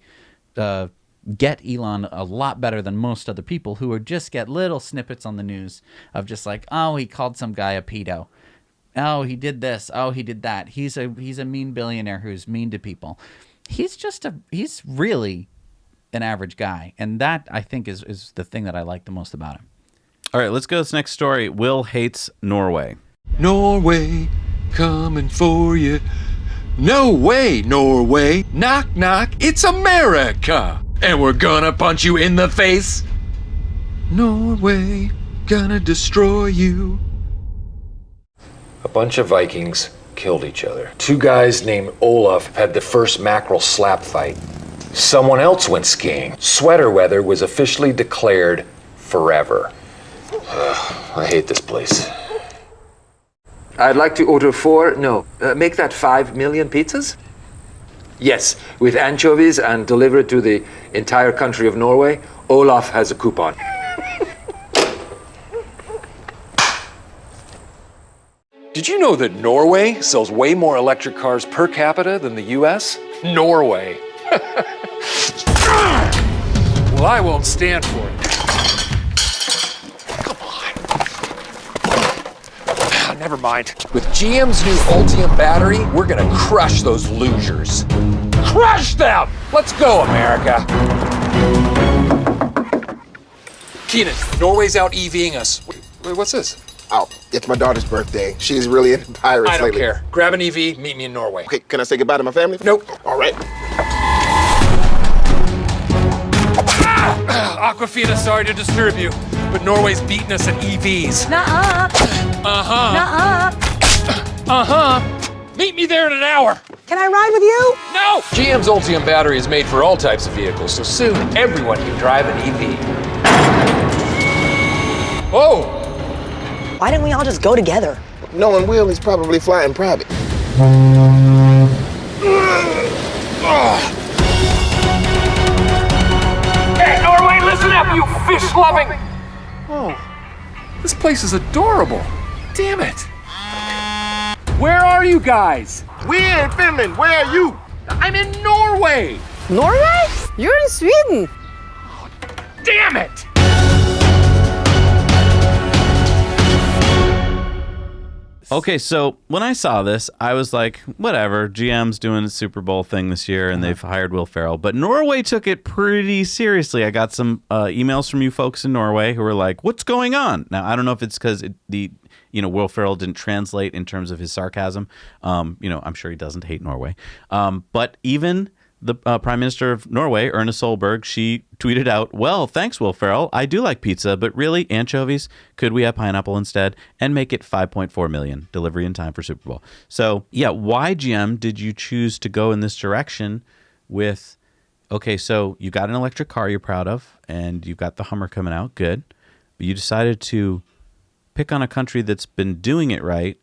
get Elon a lot better than most other people who would just get little snippets on the news of just like, oh, he called some guy a pedo. Oh, he did this. Oh, he did that. He's a mean billionaire who's mean to people. He's really an average guy. And that, I think, is the thing that I like the most about him. All right, let's go to this next story. Will hates Norway. Norway, coming for you. No way, Norway. Knock, knock, it's America. And we're gonna punch you in the face. Norway, gonna destroy you. A bunch of Vikings killed each other. Two guys named Olaf had the first mackerel slap fight. Someone else went skiing. Sweater weather was officially declared forever. I hate this place. I'd like to order make that 5 million pizzas? Yes, with anchovies and deliver it to the entire country of Norway. Olaf has a coupon. Did you know that Norway sells way more electric cars per capita than the US? Norway. Well, I won't stand for it. Come on. Never mind. With GM's new Ultium battery, we're gonna crush those losers. Crush them! Let's go, America. Keenan, Norway's out EVing us. Wait, what's this? Oh, it's my daughter's birthday. She's really into pirates I don't lately. care. Grab an EV, meet me in Norway. Okay, can I say goodbye to my family? Nope. All right. Aquafina, sorry to disturb you, but Norway's beating us at EVs. Nuh-uh. Uh-huh. Nuh-uh. Uh-huh. Meet me there in an hour. Can I ride with you? No! GM's Ultium battery is made for all types of vehicles, so soon everyone can drive an EV. Whoa! Why didn't we all just go together? Knowing Will, he's probably flying private. Hey, Norway, listen up, you fish-loving! Oh, this place is adorable. Damn it. Where are you guys? We're in Finland. Where are you? I'm in Norway! Norway? You're in Sweden. Damn it! Okay, so when I saw this, I was like, whatever. GM's doing a Super Bowl thing this year, and they've hired Will Ferrell. But Norway took it pretty seriously. I got some emails from you folks in Norway who were like, what's going on? Now, I don't know if it's because Will Ferrell didn't translate in terms of his sarcasm. I'm sure he doesn't hate Norway. But even the Prime Minister of Norway, Erna Solberg, she tweeted out, "Well, thanks, Will Ferrell. I do like pizza, but really, anchovies? Could we have pineapple instead and make it 5.4 million delivery in time for Super Bowl?" So, yeah, why, GM, did you choose to go in this direction with, okay, so you got an electric car you're proud of, and you've got the Hummer coming out, good, but you decided to pick on a country that's been doing it right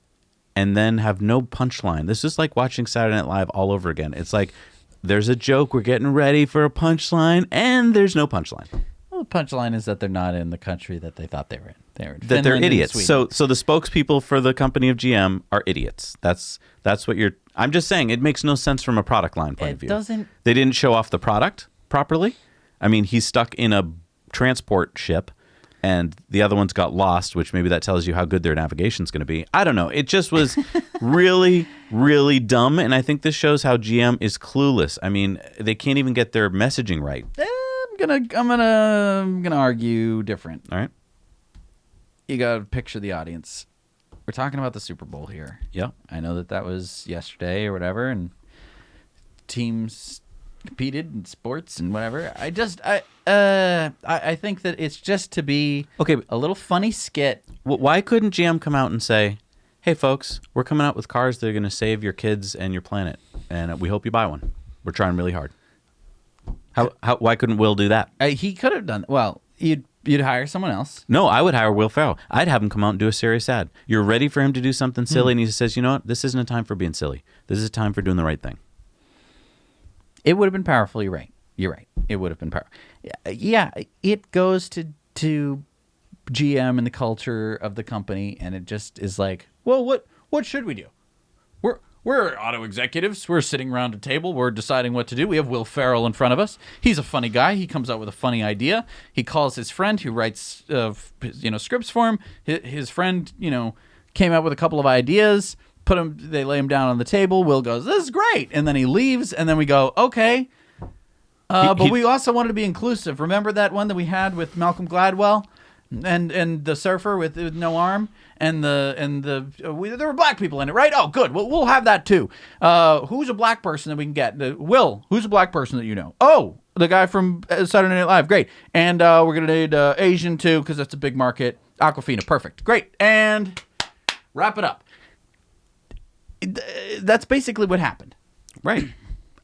and then have no punchline. This is like watching Saturday Night Live all over again. It's like there's a joke, we're getting ready for a punchline, and there's no punchline. Well, the punchline is that they're not in the country that they thought they were in. They're in That Finland they're and idiots. Sweden. So the spokespeople for the company of GM are idiots. That's what you're. I'm just saying it makes no sense from a product line point of view. doesn't- They didn't show off the product properly. I mean, he's stuck in a transport ship, and the other ones got lost, which maybe that tells you how good their navigation's going to be. I don't know. It just was really, really dumb, and I think this shows how GM is clueless. I mean, they can't even get their messaging right. I'm gonna argue different. All right. You gotta picture the audience. We're talking about the Super Bowl here. Yeah. I know that was yesterday or whatever, and teams competed in sports and whatever. I think that it's just to be Okay. a little funny skit. Why couldn't GM come out and say, "Hey, folks, we're coming out with cars that are going to save your kids and your planet, and we hope you buy one. We're trying really hard." Why couldn't Will do that? He could have done. Well, you'd hire someone else. No, I would hire Will Ferrell. I'd have him come out and do a serious ad. You're ready for him to do something silly, and he says, "You know what? This isn't a time for being silly. This is a time for doing the right thing." It would have been powerful. You're right. It would have been powerful. Yeah, it goes to GM and the culture of the company, and it just is like, well, what should we do? We're auto executives. We're sitting around a table. We're deciding what to do. We have Will Ferrell in front of us. He's a funny guy. He comes up with a funny idea. He calls his friend who writes scripts for him. His friend came up with a couple of ideas. They lay him down on the table. Will goes, "This is great," and then he leaves. And then we go, "Okay." But we also wanted to be inclusive. Remember that one that we had with Malcolm Gladwell and the surfer with no arm, and there were black people in it, right? Oh, good. We'll have that too. Who's a black person that we can get? Will. Who's a black person that you know? Oh, the guy from Saturday Night Live. Great. And we're gonna need Asian too, because that's a big market. Aquafina. Perfect. Great. And wrap it up. That's basically what happened. Right.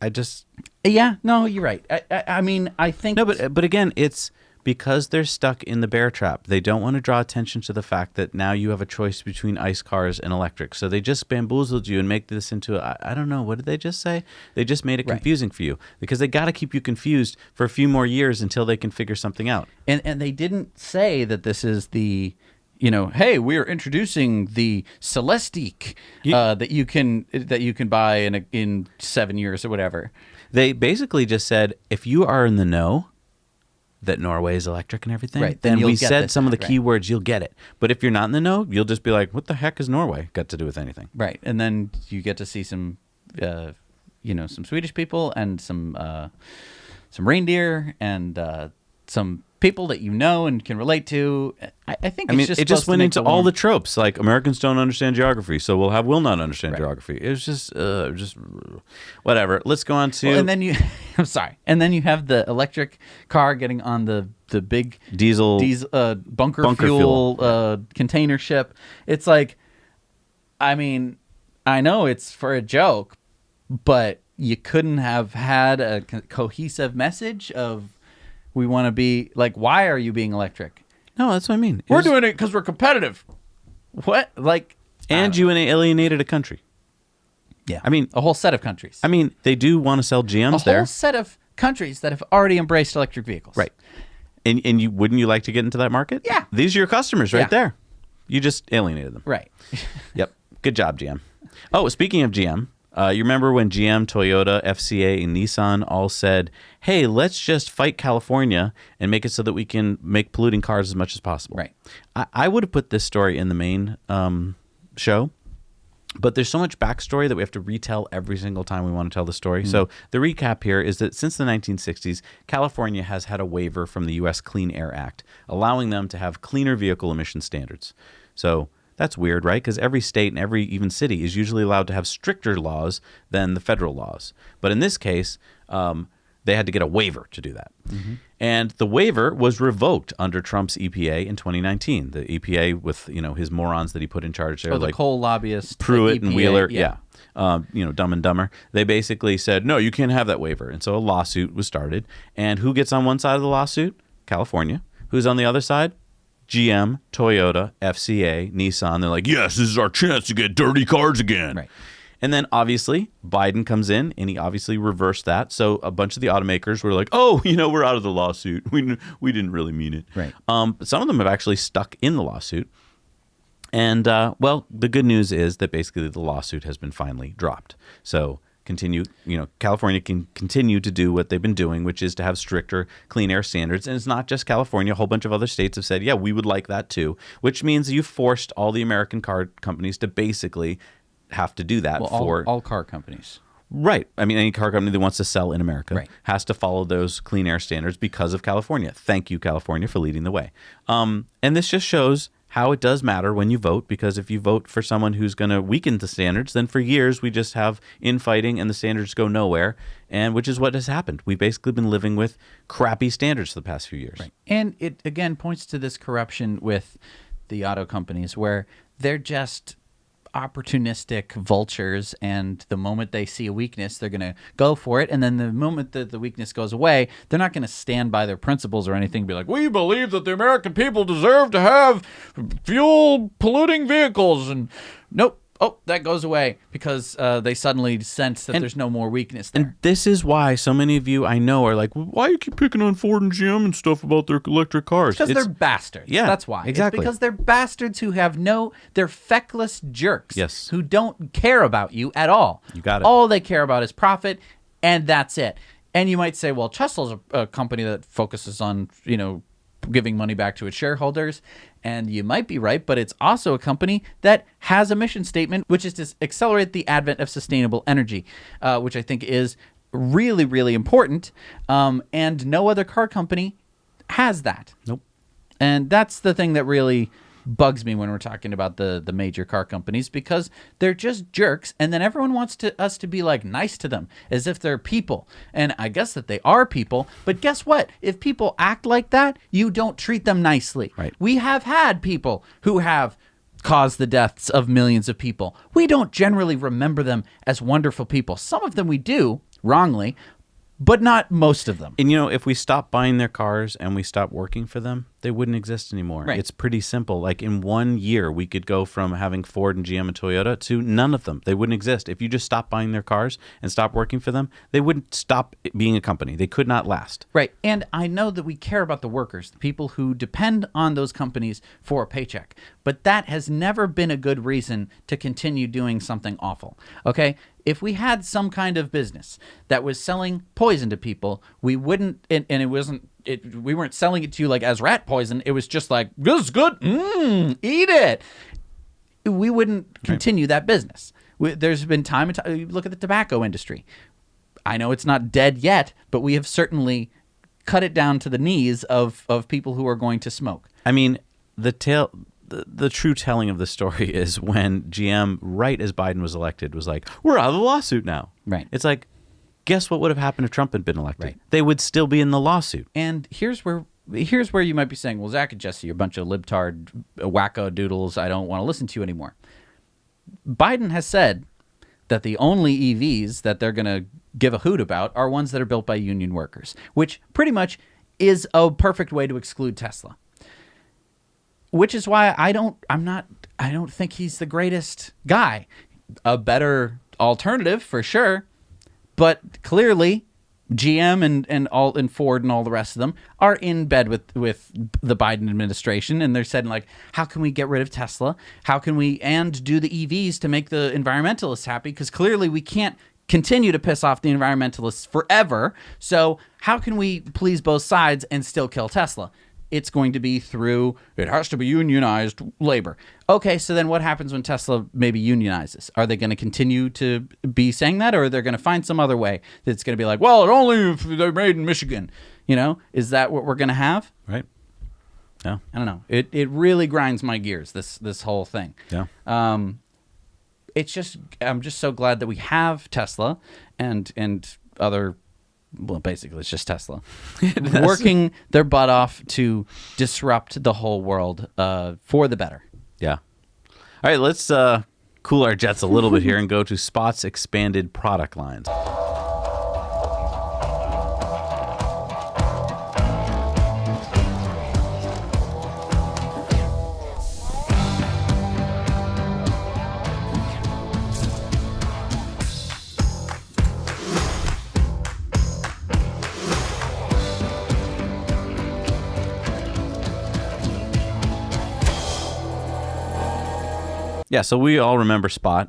I just Yeah, no, you're right. I mean, I think no, but again, it's because they're stuck in the bear trap. They don't want to draw attention to the fact that now you have a choice between ICE cars and electric. So they just bamboozled you and make this into I don't know, what did they just say? They just made it confusing for you because they got to keep you confused for a few more years until they can figure something out. And they didn't say that this is the, hey, we're introducing the Celestique that you can buy in 7 years or whatever. They basically just said, if you are in the know that Norway is electric and everything, Right, then then you'll we get said this some of the ad, right. keywords, you'll get it. But if you're not in the know, you'll just be like, what the heck is Norway got to do with anything? Right. And then you get to see some some Swedish people and some reindeer and some people that you know and can relate to. I think it's it just went into all the tropes. Like, Americans don't understand geography, so we'll have Will not understand geography. It was just whatever. Let's go on to and then you I'm sorry. And then you have the electric car getting on the big diesel bunker fuel container ship. It's like, I mean, I know it's for a joke, but you couldn't have had a cohesive message of, we want to be like, why are you being electric? No, that's what I mean. We're doing it because we're competitive. What? Like, And you alienated a country. yeah. I mean, a whole set of countries. I mean, they do want to sell GMs a there. whole set of countries that have already embraced electric vehicles. Right. And wouldn't you like to get into that market? Yeah. These are your customers right Yeah. there. You just alienated them. Right. Yep. Good job, GM. Oh, speaking of GM, you remember when GM, Toyota, FCA, and Nissan all said, hey, let's just fight California and make it so that we can make polluting cars as much as possible. Right. I would have put this story in the main show, but there's so much backstory that we have to retell every single time we want to tell the story. So the recap here is that since the 1960s, California has had a waiver from the U.S. Clean Air Act, allowing them to have cleaner vehicle emission standards. So that's weird, right? Because every state and every even city is usually allowed to have stricter laws than the federal laws. But in this case, they had to get a waiver to do that. And the waiver was revoked under Trump's EPA in 2019. The EPA with, his morons that he put in charge there, Oh, the like coal lobbyist, Pruitt the and EPA, Wheeler. Yeah. Dumb and Dumber. They basically said, no, you can't have that waiver. And so a lawsuit was started. And who gets on one side of the lawsuit? California. Who's on the other side? GM, Toyota, FCA, Nissan. They're like, yes, this is our chance to get dirty cars again. Right. And then obviously Biden comes in and he obviously reversed that. So a bunch of the automakers were like, oh, we're out of the lawsuit. We didn't really mean it. Right. But some of them have actually stuck in the lawsuit. And, the good news is that basically the lawsuit has been finally dropped. So California can continue to do what they've been doing, which is to have stricter clean air standards. And it's not just California. A whole bunch of other states have said, yeah, we would like that too, which means you forced all the American car companies to basically have to do that for all car companies. Right. I mean, any car company that wants to sell in America Right. has to follow those clean air standards because of California. Thank you, California, for leading the way. And this just shows how it does matter when you vote, because if you vote for someone who's going to weaken the standards, then for years we just have infighting and the standards go nowhere, and which is what has happened. We've basically been living with crappy standards for the past few years. Right. And it, again, points to this corruption with the auto companies where they're just opportunistic vultures, and the moment they see a weakness, they're going to go for it. And then the moment that the weakness goes away, they're not going to stand by their principles or anything, be like, we believe that the American people deserve to have fuel polluting vehicles. And nope. Oh, that goes away because they suddenly sense that there's no more weakness there. And this is why so many of you I know are like, why you keep picking on Ford and GM and stuff about their electric cars? Because they're bastards. Yeah, That's why. exactly. It's because they're bastards who have they're feckless jerks. Yes. Who don't care about you at all. You got it. All they care about is profit, and that's it. And you might say, well, Tesla's a company that focuses on, giving money back to its shareholders. And you might be right, but it's also a company that has a mission statement, which is to accelerate the advent of sustainable energy, which I think is really, really important. And no other car company has that. Nope. And that's the thing that really bugs me when we're talking about the major car companies, because they're just jerks, and then everyone wants us to be like nice to them as if they're people. And I guess that they are people, but guess what? If people act like that, you don't treat them nicely. Right. We have had people who have caused the deaths of millions of people. We don't generally remember them as wonderful people. Some of them we do, wrongly, but not most of them. And if we stop buying their cars and we stop working for them, they wouldn't exist anymore. Right. It's pretty simple. Like in 1 year, we could go from having Ford and GM and Toyota to none of them. They wouldn't exist. If you just stop buying their cars and stop working for them, they wouldn't stop being a company. They could not last. Right. And I know that we care about the workers, the people who depend on those companies for a paycheck. But that has never been a good reason to continue doing something awful. Okay? If we had some kind of business that was selling poison to people, we wouldn't, and it wasn't, we weren't selling it to you like as rat poison. It was just like, this is good. Eat it. We wouldn't continue that business. There's been time and time. Look at the tobacco industry. I know it's not dead yet, but we have certainly cut it down to the knees of people who are going to smoke. I mean, the true telling of the story is when GM, right as Biden was elected, was like, we're out of the lawsuit now. Right. It's like, guess what would have happened if Trump had been elected? Right. They would still be in the lawsuit. And here's where you might be saying, well, Zach and Jesse, you're a bunch of libtard wacko doodles. I don't want to listen to you anymore. Biden has said that the only EVs that they're going to give a hoot about are ones that are built by union workers, which pretty much is a perfect way to exclude Tesla. Which is why I don't think he's the greatest guy. A better alternative for sure, but clearly GM and Ford and all the rest of them are in bed with the Biden administration, and they're saying like, how can we get rid of Tesla? How can we and do the EVs to make the environmentalists happy? Because clearly we can't continue to piss off the environmentalists forever. So how can we please both sides and still kill Tesla? It's going to be through, it has to be unionized labor. Okay, so then what happens when Tesla maybe unionizes? Are they going to continue to be saying that, or are they going to find some other way that's going to be like, well, it only if they're made in Michigan? Is that what we're going to have? Right. Yeah. I don't know. It really grinds my gears, this whole thing. Yeah. It's just, I'm just so glad that we have Tesla and other well, basically, it's just Tesla, working their butt off to disrupt the whole world for the better. Yeah. All right, let's cool our jets a little bit here and go to Spot's expanded product lines. Yeah, so we all remember Spot.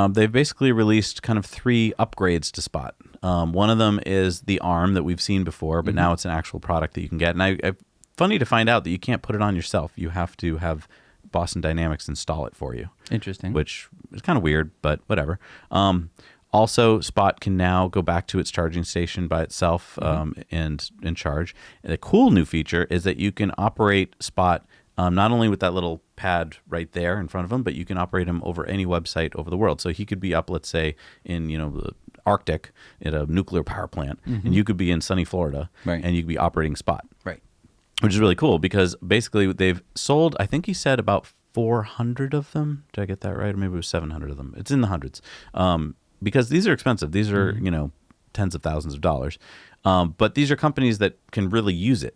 They've basically released kind of 3 upgrades to Spot. One of them is the arm that we've seen before, but now it's an actual product that you can get. And funny to find out that you can't put it on yourself. You have to have Boston Dynamics install it for you. Interesting. Which is kind of weird, but whatever. Also, Spot can now go back to its charging station by itself and charge. And the cool new feature is that you can operate Spot not only with that little pad right there in front of him, but you can operate him over any website over the world. So he could be up, let's say, in the Arctic at a nuclear power plant, and you could be in sunny Florida, Right. and you could be operating Spot, Right. which is really cool because basically they've sold, I think he said about 400 of them. Did I get that right? Or maybe it was 700 of them. It's in the hundreds because these are expensive. These are, tens of thousands of dollars. But these are companies that can really use it.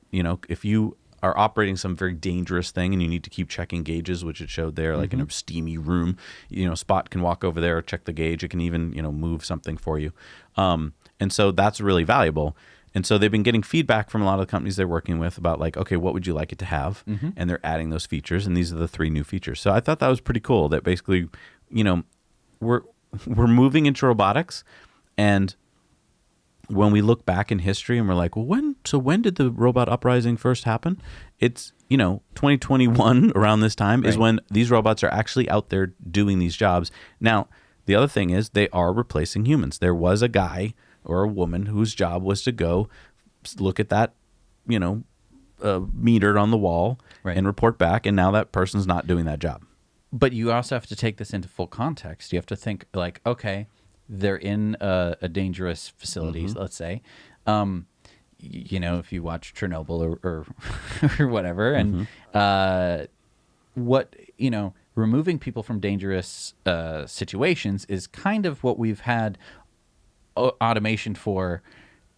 If you are operating some very dangerous thing and you need to keep checking gauges, which it showed there, like in a steamy room, Spot can walk over there, check the gauge. It can even, move something for you. And so that's really valuable. And so they've been getting feedback from a lot of the companies they're working with about like, okay, what would you like it to have? And they're adding those features. And these are the 3 new features. So I thought that was pretty cool that basically, we're moving into robotics. And when we look back in history and we're like, well, when did the robot uprising first happen? It's, 2021 around this time is when these robots are actually out there doing these jobs. Now, the other thing is they are replacing humans. There was a guy or a woman whose job was to go look at that, meter on the wall and report back. And now that person's not doing that job. But you also have to take this into full context. You have to think like, okay, they're in a dangerous facilities, let's say. If you watch Chernobyl or or whatever, and removing people from dangerous situations is kind of what we've had automation for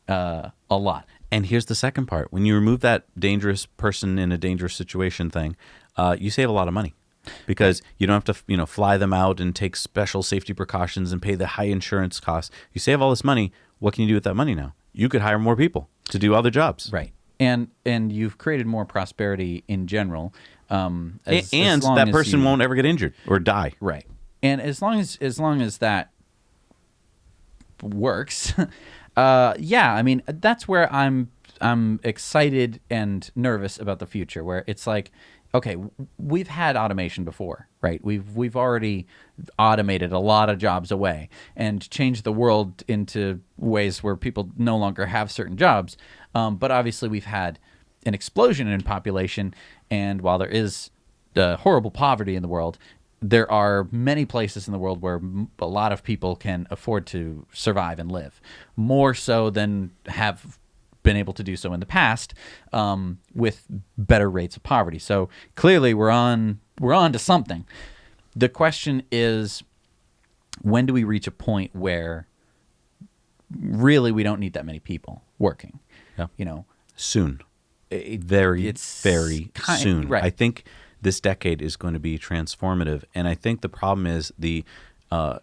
a lot. And here's the second part. When you remove that dangerous person in a dangerous situation thing, you save a lot of money. Because you don't have to, fly them out and take special safety precautions and pay the high insurance costs. You save all this money. What can you do with that money now? You could hire more people to do other jobs. Right. And you've created more prosperity in general. And that person won't ever get injured or die. Right. And as long as that works, that's where I'm excited and nervous about the future, where it's like, okay, we've had automation before, right? We've already automated a lot of jobs away and changed the world into ways where people no longer have certain jobs. But obviously we've had an explosion in population, and while there is horrible poverty in the world, there are many places in the world where a lot of people can afford to survive and live, more so than have been able to do so in the past, with better rates of poverty. So clearly we're on to something. The question is, when do we reach a point where really we don't need that many people working? Yeah. Soon. Very soon. Right. I think this decade is going to be transformative. And I think the problem is the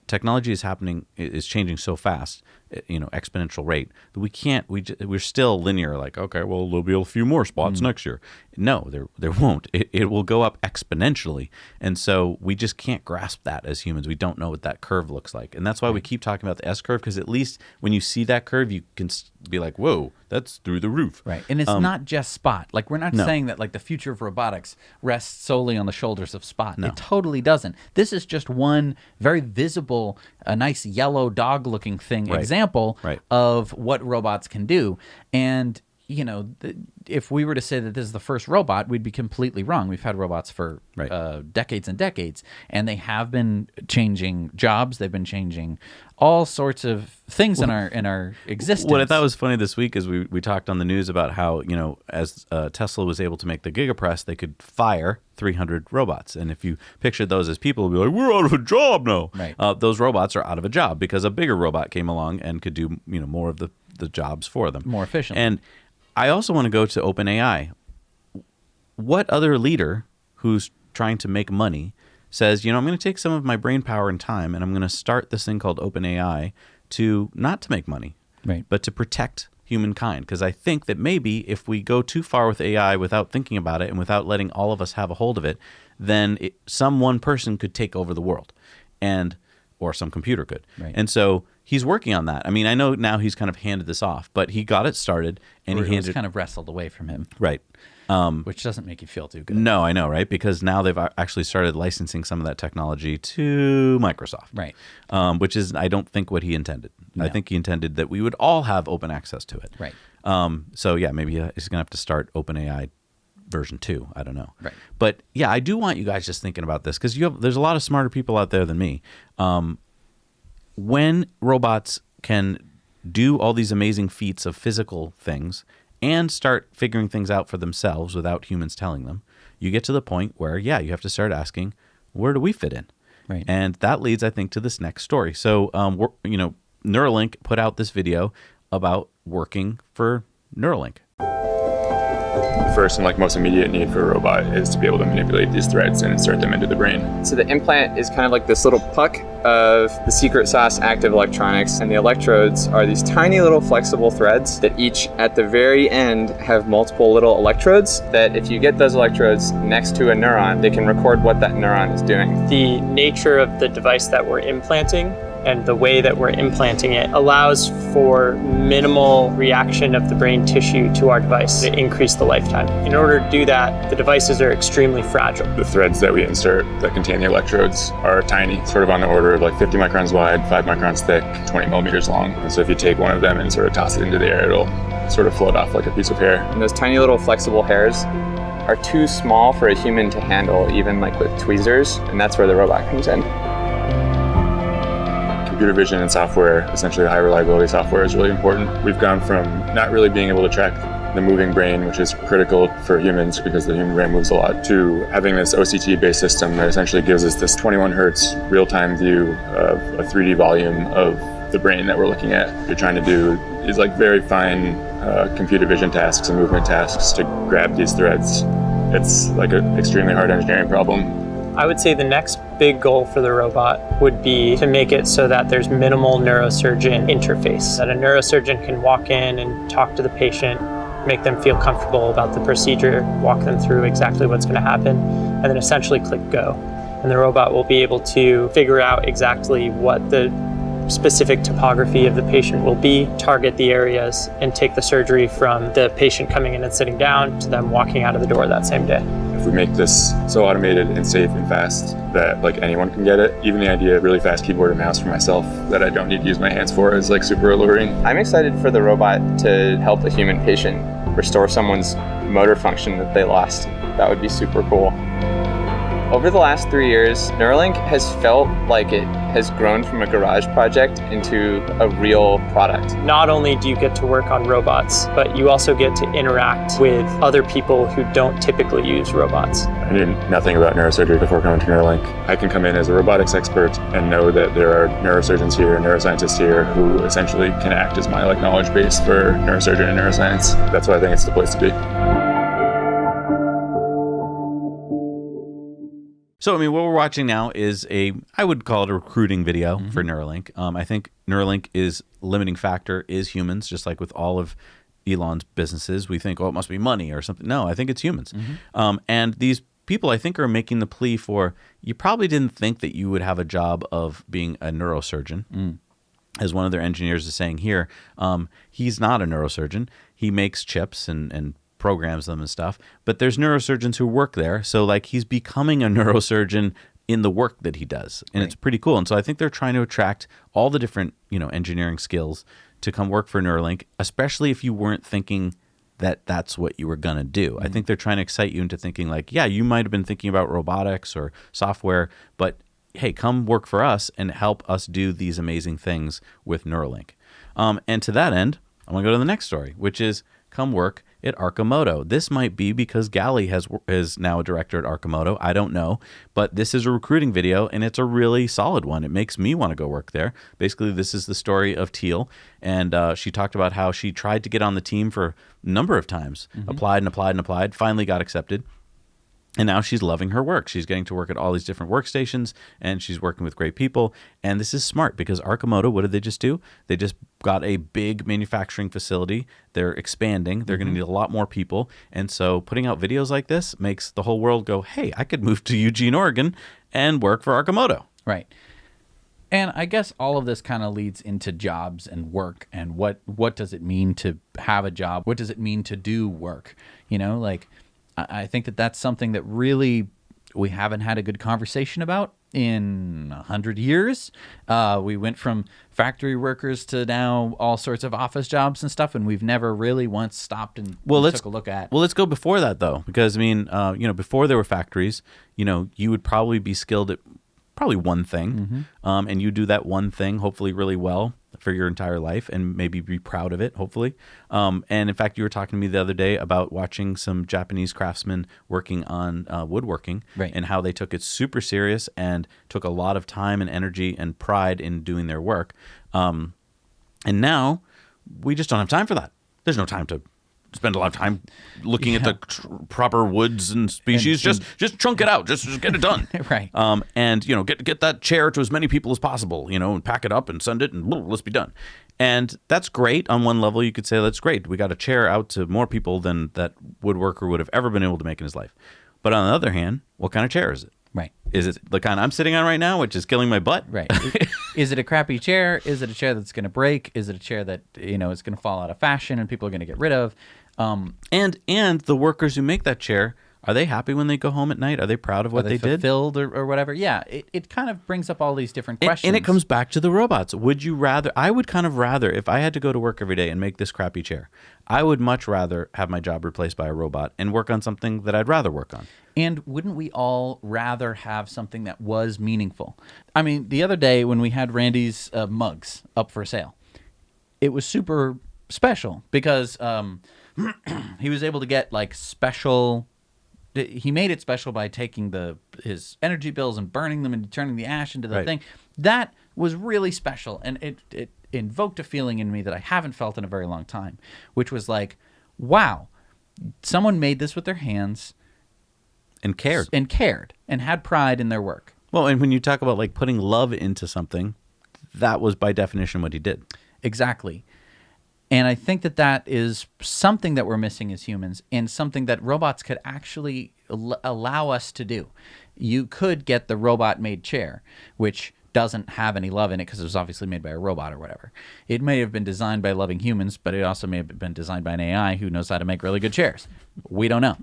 technology is changing so fast, exponential rate, that we're still linear, like, okay, well, there'll be a few more spots next year. No, there won't. It will go up exponentially. And so we just can't grasp that as humans. We don't know what that curve looks like. And that's why we keep talking about the S curve, because at least when you see that curve, you can be like, whoa, that's through the roof. Right. And it's not just Spot. Like, we're not saying that like the future of robotics rests solely on the shoulders of Spot. No. It totally doesn't. This is just one very visible, a nice yellow dog looking thing example of what robots can do. And you know, if we were to say that this is the first robot, we'd be completely wrong. We've had robots for decades and decades, and they have been changing jobs. They've been changing all sorts of things in our existence. What I thought was funny this week is we talked on the news about how, you know, as Tesla was able to make the Gigapress, they could fire 300 robots. And if you pictured those as people, it'd be like, we're out of a job now. Right. Those robots are out of a job because a bigger robot came along and could do, you know, more of the jobs for them. More efficient. And I also want to go to OpenAI. What other leader who's trying to make money says, you know, I'm going to take some of my brain power and time and I'm going to start this thing called OpenAI to not to make money, Right. but to protect humankind? Because I think that maybe if we go too far with AI without thinking about it and without letting all of us have a hold of it, then some one person could take over the world, or some computer could. Right. And so he's working on that. I mean, I know now he's kind of handed this off, but he got it started and Or he it was handed kind of wrestled away from him, right. which doesn't make you feel too good. No, I know, right? Because now they've actually started licensing some of that technology to Microsoft, Right. Which is, I don't think, what he intended. I think he intended that we would all have open access to it. Right. So yeah, maybe he's going to have to start OpenAI version 2. I don't know. Right. But yeah, I do want you guys just thinking about this because there's a lot of smarter people out there than me. When robots can do all these amazing feats of physical things and start figuring things out for themselves without humans telling them, you get to the point where, yeah, you have to start asking, where do we fit in? Right. And that leads, I think, to this next story. So, Neuralink put out this video about working for Neuralink. The first and most immediate need for a robot is to be able to manipulate these threads and insert them into the brain. So the implant is kind of like this little puck of the secret sauce active electronics, and the electrodes are these tiny little flexible threads that each at the very end have multiple little electrodes that if you get those electrodes next to a neuron, they can record what that neuron is doing. The nature of the device that we're implanting and the way that we're implanting it allows for minimal reaction of the brain tissue to our device to increase the lifetime. In order to do that, the devices are extremely fragile. The threads that we insert that contain the electrodes are tiny, sort of on the order of 50 microns wide, 5 microns thick, 20 millimeters long. And so if you take one of them and sort of toss it into the air, it'll sort of float off like a piece of hair. And those tiny little flexible hairs are too small for a human to handle, even with tweezers, and that's where the robot comes in. Computer vision and software, essentially high reliability software, is really important. We've gone from not really being able to track the moving brain, which is critical for humans because the human brain moves a lot, to having this OCT-based system that essentially gives us this 21 hertz real-time view of a 3D volume of the brain that we're looking at. What you're trying to do is very fine computer vision tasks and movement tasks to grab these threads. It's an extremely hard engineering problem. I would say the next big goal for the robot would be to make it so that there's minimal neurosurgeon interface, that a neurosurgeon can walk in and talk to the patient, make them feel comfortable about the procedure, walk them through exactly what's going to happen, and then essentially click go. And the robot will be able to figure out exactly what the specific topography of the patient will be, target the areas, and take the surgery from the patient coming in and sitting down to them walking out of the door that same day. If we make this so automated and safe and fast that anyone can get it, even the idea of really fast keyboard and mouse for myself that I don't need to use my hands for is super alluring. I'm excited for the robot to help a human patient restore someone's motor function that they lost. That would be super cool. Over the last 3 years, Neuralink has felt like it has grown from a garage project into a real product. Not only do you get to work on robots, but you also get to interact with other people who don't typically use robots. I knew nothing about neurosurgery before coming to Neuralink. I can come in as a robotics expert and know that there are neurosurgeons here, neuroscientists here, who essentially can act as my knowledge base for neurosurgery and neuroscience. That's why I think it's the place to be. So, what we're watching now is I would call it a recruiting video for Neuralink. I think Neuralink limiting factor is humans, just like with all of Elon's businesses. We think, it must be money or something. No, I think it's humans. And these people, I think, are making the plea for, you probably didn't think that you would have a job of being a neurosurgeon. As one of their engineers is saying here, he's not a neurosurgeon. He makes chips and programs them and stuff, but there's neurosurgeons who work there, so he's becoming a neurosurgeon in the work that he does, and it's pretty cool. And so I think they're trying to attract all the different engineering skills to come work for Neuralink, especially if you weren't thinking that that's what you were going to do. I think they're trying to excite you into thinking like, yeah, you might have been thinking about robotics or software, but hey, come work for us and help us do these amazing things with Neuralink. And to that end, I'm going to go to the next story, which is come work at Arcimoto. This might be because Gally is now a director at Arcimoto. I don't know. But this is a recruiting video, and it's a really solid one. It makes me want to go work there. Basically, this is the story of Teal. And she talked about how she tried to get on the team for a number of times, applied, finally got accepted. And now she's loving her work. She's getting to work at all these different workstations, and she's working with great people. And this is smart because Arcimoto, what did they just do? They just got a big manufacturing facility. They're expanding. They're going to need a lot more people. And so putting out videos like this makes the whole world go, hey, I could move to Eugene, Oregon and work for Arcimoto. Right. And I guess all of this kind of leads into jobs and work and what does it mean to have a job? What does it mean to do work? You know, like I think that that's something that really we haven't had a good conversation about in 100 years. We went from factory workers to now all sorts of office jobs and stuff, and we've never really once stopped and took a look at. Well, let's go before that, though, because, I mean, before there were factories, you would probably be skilled at probably one thing, and you do that one thing hopefully really well for your entire life and maybe be proud of it, hopefully. And in fact, you were talking to me the other day about watching some Japanese craftsmen working on woodworking, right, and how they took it super serious and took a lot of time and energy and pride in doing their work. And now we just don't have time for that. There's no time to spend a lot of time looking at the proper woods and species. Just chunk it out. Just get it done. Right. And get that chair to as many people as possible. And pack it up and send it, and let's be done. And that's great. On one level, you could say that's great. We got a chair out to more people than that woodworker would have ever been able to make in his life. But on the other hand, what kind of chair is it? Right. Is it the kind I'm sitting on right now, which is killing my butt? Right. Is it a crappy chair? Is it a chair that's going to break? Is it a chair that is going to fall out of fashion and people are going to get rid of? And the workers who make that chair, are they happy when they go home at night? Are they proud of what they did? Fulfilled or whatever? Yeah, it kind of brings up all these different questions. And it comes back to the robots. Would you rather? I would kind of rather, if I had to go to work every day and make this crappy chair, I would much rather have my job replaced by a robot and work on something that I'd rather work on. And wouldn't we all rather have something that was meaningful? I mean, the other day when we had Randy's mugs up for sale, it was super special because he was able to get like special. He made it special by taking his energy bills and burning them and turning the ash into the thing. That was really special, and it invoked a feeling in me that I haven't felt in a very long time, which was like, wow, someone made this with their hands and cared and had pride in their work. Well, and when you talk about like putting love into something, that was by definition what he did. Exactly. And I think that is something that we're missing as humans, and something that robots could actually allow us to do. You could get the robot-made chair, which doesn't have any love in it because it was obviously made by a robot or whatever. It may have been designed by loving humans, but it also may have been designed by an AI who knows how to make really good chairs. We don't know.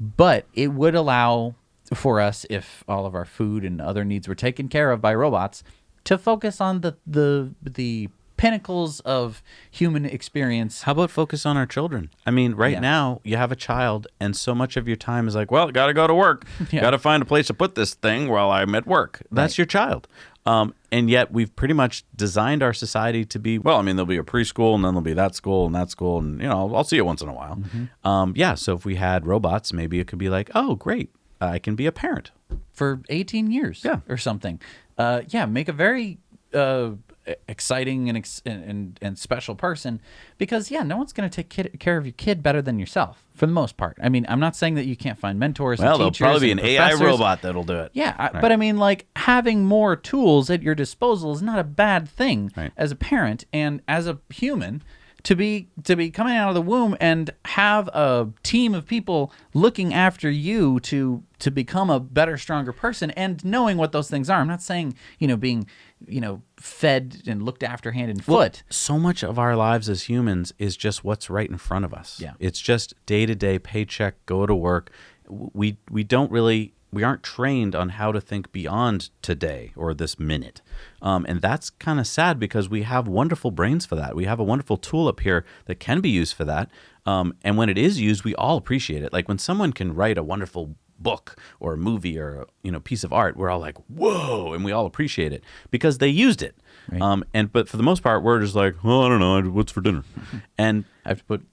But it would allow for us, if all of our food and other needs were taken care of by robots, to focus on the pinnacles of human experience. How about focus on our children? I mean, now you have a child, and so much of your time is like, well, got to go to work. Got to find a place to put this thing while I'm at work. That's your child. And yet we've pretty much designed our society to be, well, I mean, there'll be a preschool, and then there'll be that school, and I'll see you once in a while. Mm-hmm. So if we had robots, maybe it could be like, oh, great, I can be a parent. For 18 years or something. Make a very exciting and special person, because no one's going to take care of your kid better than yourself for the most part. I mean, I'm not saying that you can't find mentors and teachers. Well, there'll probably be an AI robot that'll do it. But I mean, like, having more tools at your disposal is not a bad thing as a parent and as a human. To be coming out of the womb and have a team of people looking after you to become a better, stronger person, and knowing what those things are. I'm not saying, being, fed and looked after hand and foot. Well, so much of our lives as humans is just what's right in front of us. Yeah. It's just day-to-day paycheck, go to work. We don't really aren't trained on how to think beyond today or this minute. And that's kind of sad because we have wonderful brains for that. We have a wonderful tool up here that can be used for that. And when it is used, we all appreciate it. Like when someone can write a wonderful book or a movie or piece of art, we're all like, whoa, and we all appreciate it because they used it. Right. But for the most part, we're just like, oh, I don't know, what's for dinner? And I have to put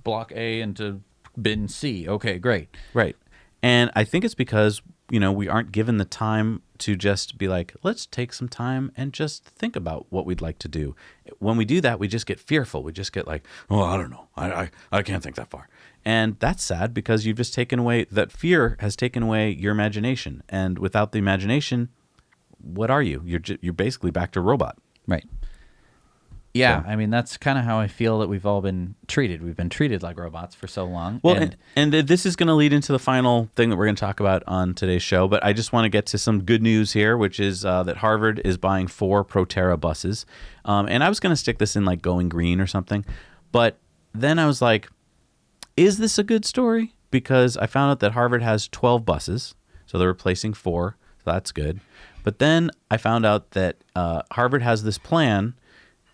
block A into bin C. Okay, great. Right. And I think it's because we aren't given the time to just be like, let's take some time and just think about what we'd like to do. When we do that, we just get fearful. We just get like, oh, I don't know. I can't think that far. And that's sad because you've just taken away, that fear has taken away your imagination. And without the imagination, what are you? You're basically back to robot. Right. Yeah, so. I mean, that's kind of how I feel that we've all been treated. We've been treated like robots for so long. Well, and this is going to lead into the final thing that we're going to talk about on today's show. But I just want to get to some good news here, which is that Harvard is buying 4 Proterra buses. And I was going to stick this in like Going Green or something. But then I was like, is this a good story? Because I found out that Harvard has 12 buses. So they're replacing 4. So that's good. But then I found out that Harvard has this plan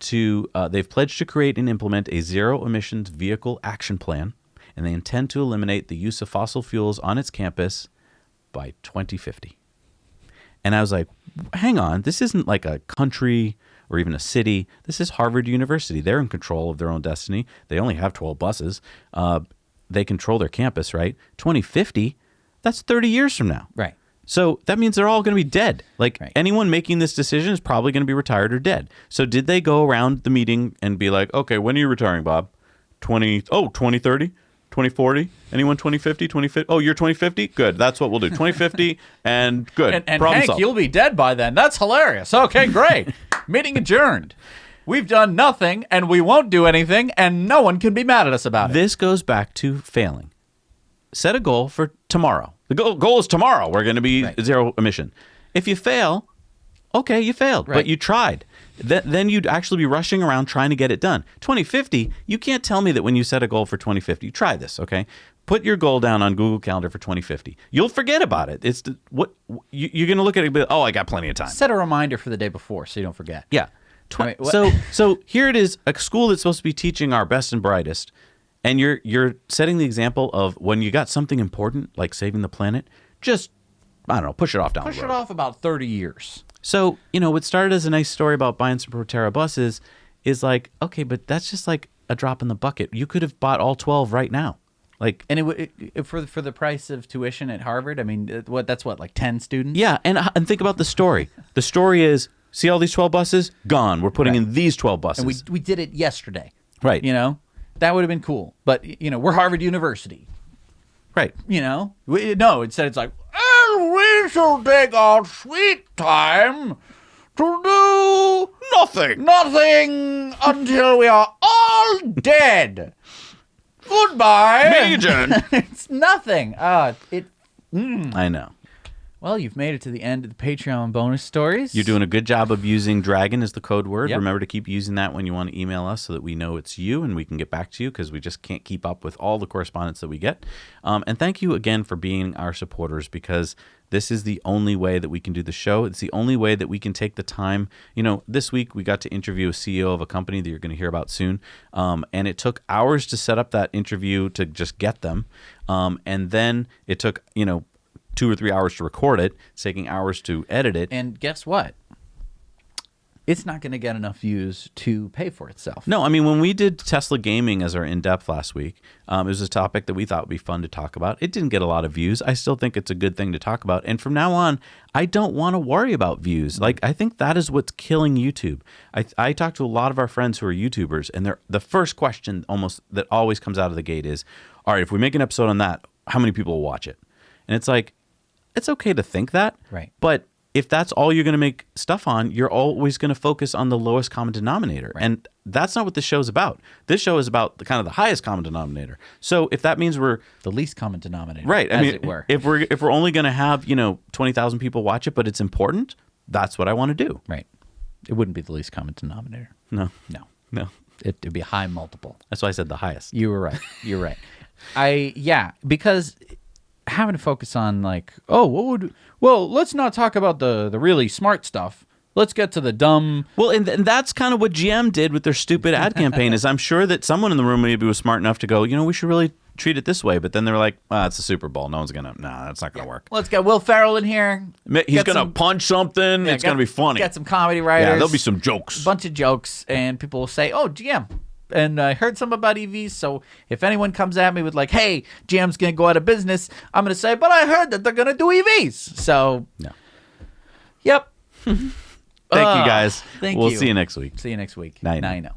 they've pledged to create and implement a zero emissions vehicle action plan, and they intend to eliminate the use of fossil fuels on its campus by 2050. And I was like, hang on, this isn't like a country or even a city. This is Harvard University. They're in control of their own destiny. They only have 12 buses. They control their campus, right? 2050, that's 30 years from now. Right. So that means they're all going to be dead. Like anyone making this decision is probably going to be retired or dead. So did they go around the meeting and be like, okay, when are you retiring, Bob? 2030, 2040? Anyone 2050, 2050? Oh, you're 2050? Good. That's what we'll do. 2050 and good. And Problem Hank, solved. You'll be dead by then. That's hilarious. Okay, great. Meeting adjourned. We've done nothing and we won't do anything and no one can be mad at us about it. This goes back to failing. Set a goal for tomorrow. The goal is tomorrow. We're going to be zero emission. If you fail, okay, you failed, but you tried. Then you'd actually be rushing around trying to get it done. 2050, you can't tell me that when you set a goal for 2050, try this, okay? Put your goal down on Google Calendar for 2050. You'll forget about it. You're going to look at it and be like, oh, I got plenty of time. Set a reminder for the day before so you don't forget. Yeah. So here it is, a school that's supposed to be teaching our best and brightest. And you're setting the example of when you got something important like saving the planet, just, I don't know, push it off down the road. Push it off about 30 years. So, what started as a nice story about buying some Proterra buses is like, okay, but that's just like a drop in the bucket. You could have bought all 12 right now. Like, and it for the price of tuition at Harvard, I mean, that's like 10 students? Yeah, and think about the story. The story is, see all these 12 buses? Gone. We're putting in these 12 buses. And we did it yesterday. Right. That would have been cool. But, we're Harvard University. Right. Instead it's like, and we shall take our sweet time to do nothing until we are all dead. Goodbye. Meeting adjourned. It's nothing. I know. Well, you've made it to the end of the Patreon bonus stories. You're doing a good job of using Dragon as the code word. Yep. Remember to keep using that when you want to email us so that we know it's you and we can get back to you because we just can't keep up with all the correspondence that we get. And thank you again for being our supporters because this is the only way that we can do the show. It's the only way that we can take the time. This week we got to interview a CEO of a company that you're going to hear about soon. And it took hours to set up that interview to just get them. And then it took, 2 or 3 hours to record it. It's taking hours to edit it. And guess what? It's not going to get enough views to pay for itself. No, I mean, when we did Tesla gaming as our in-depth last week, it was a topic that we thought would be fun to talk about. It didn't get a lot of views. I still think it's a good thing to talk about. And from now on, I don't want to worry about views. Like, I think that is what's killing YouTube. I talk to a lot of our friends who are YouTubers, and the first question almost that always comes out of the gate is, all right, if we make an episode on that, how many people will watch it? And it's like, it's okay to think that, right? But if that's all you're going to make stuff on, you're always going to focus on the lowest common denominator. Right. And that's not what this show is about. This show is about the highest common denominator. So if that means we're the least common denominator, right? As it were. If we're only going to have 20,000 people watch it, but it's important, that's what I want to do. Right. It wouldn't be the least common denominator. No. It'd be a high multiple. That's why I said the highest. You were right. You're right. Because having to focus on like, oh, let's not talk about the really smart stuff. Let's get to the dumb. Well, and that's kind of what GM did with their stupid ad campaign. Is I'm sure that someone in the room maybe was smart enough to go, we should really treat it this way. But then they're like, it's the Super Bowl. No one's gonna. Nah, that's not gonna work. Let's get Will Ferrell in here. He's gonna punch something. It's gonna be funny. Get some comedy writers. Yeah, there'll be some jokes. A bunch of jokes, and people will say, "Oh, GM." And I heard some about EVs, so if anyone comes at me with like, "Hey, GM's gonna go out of business," I'm gonna say, "But I heard that they're gonna do EVs." So, no. Yep. Thank you guys. Thank we'll you. see you next week. See you next week. Night. Now you know.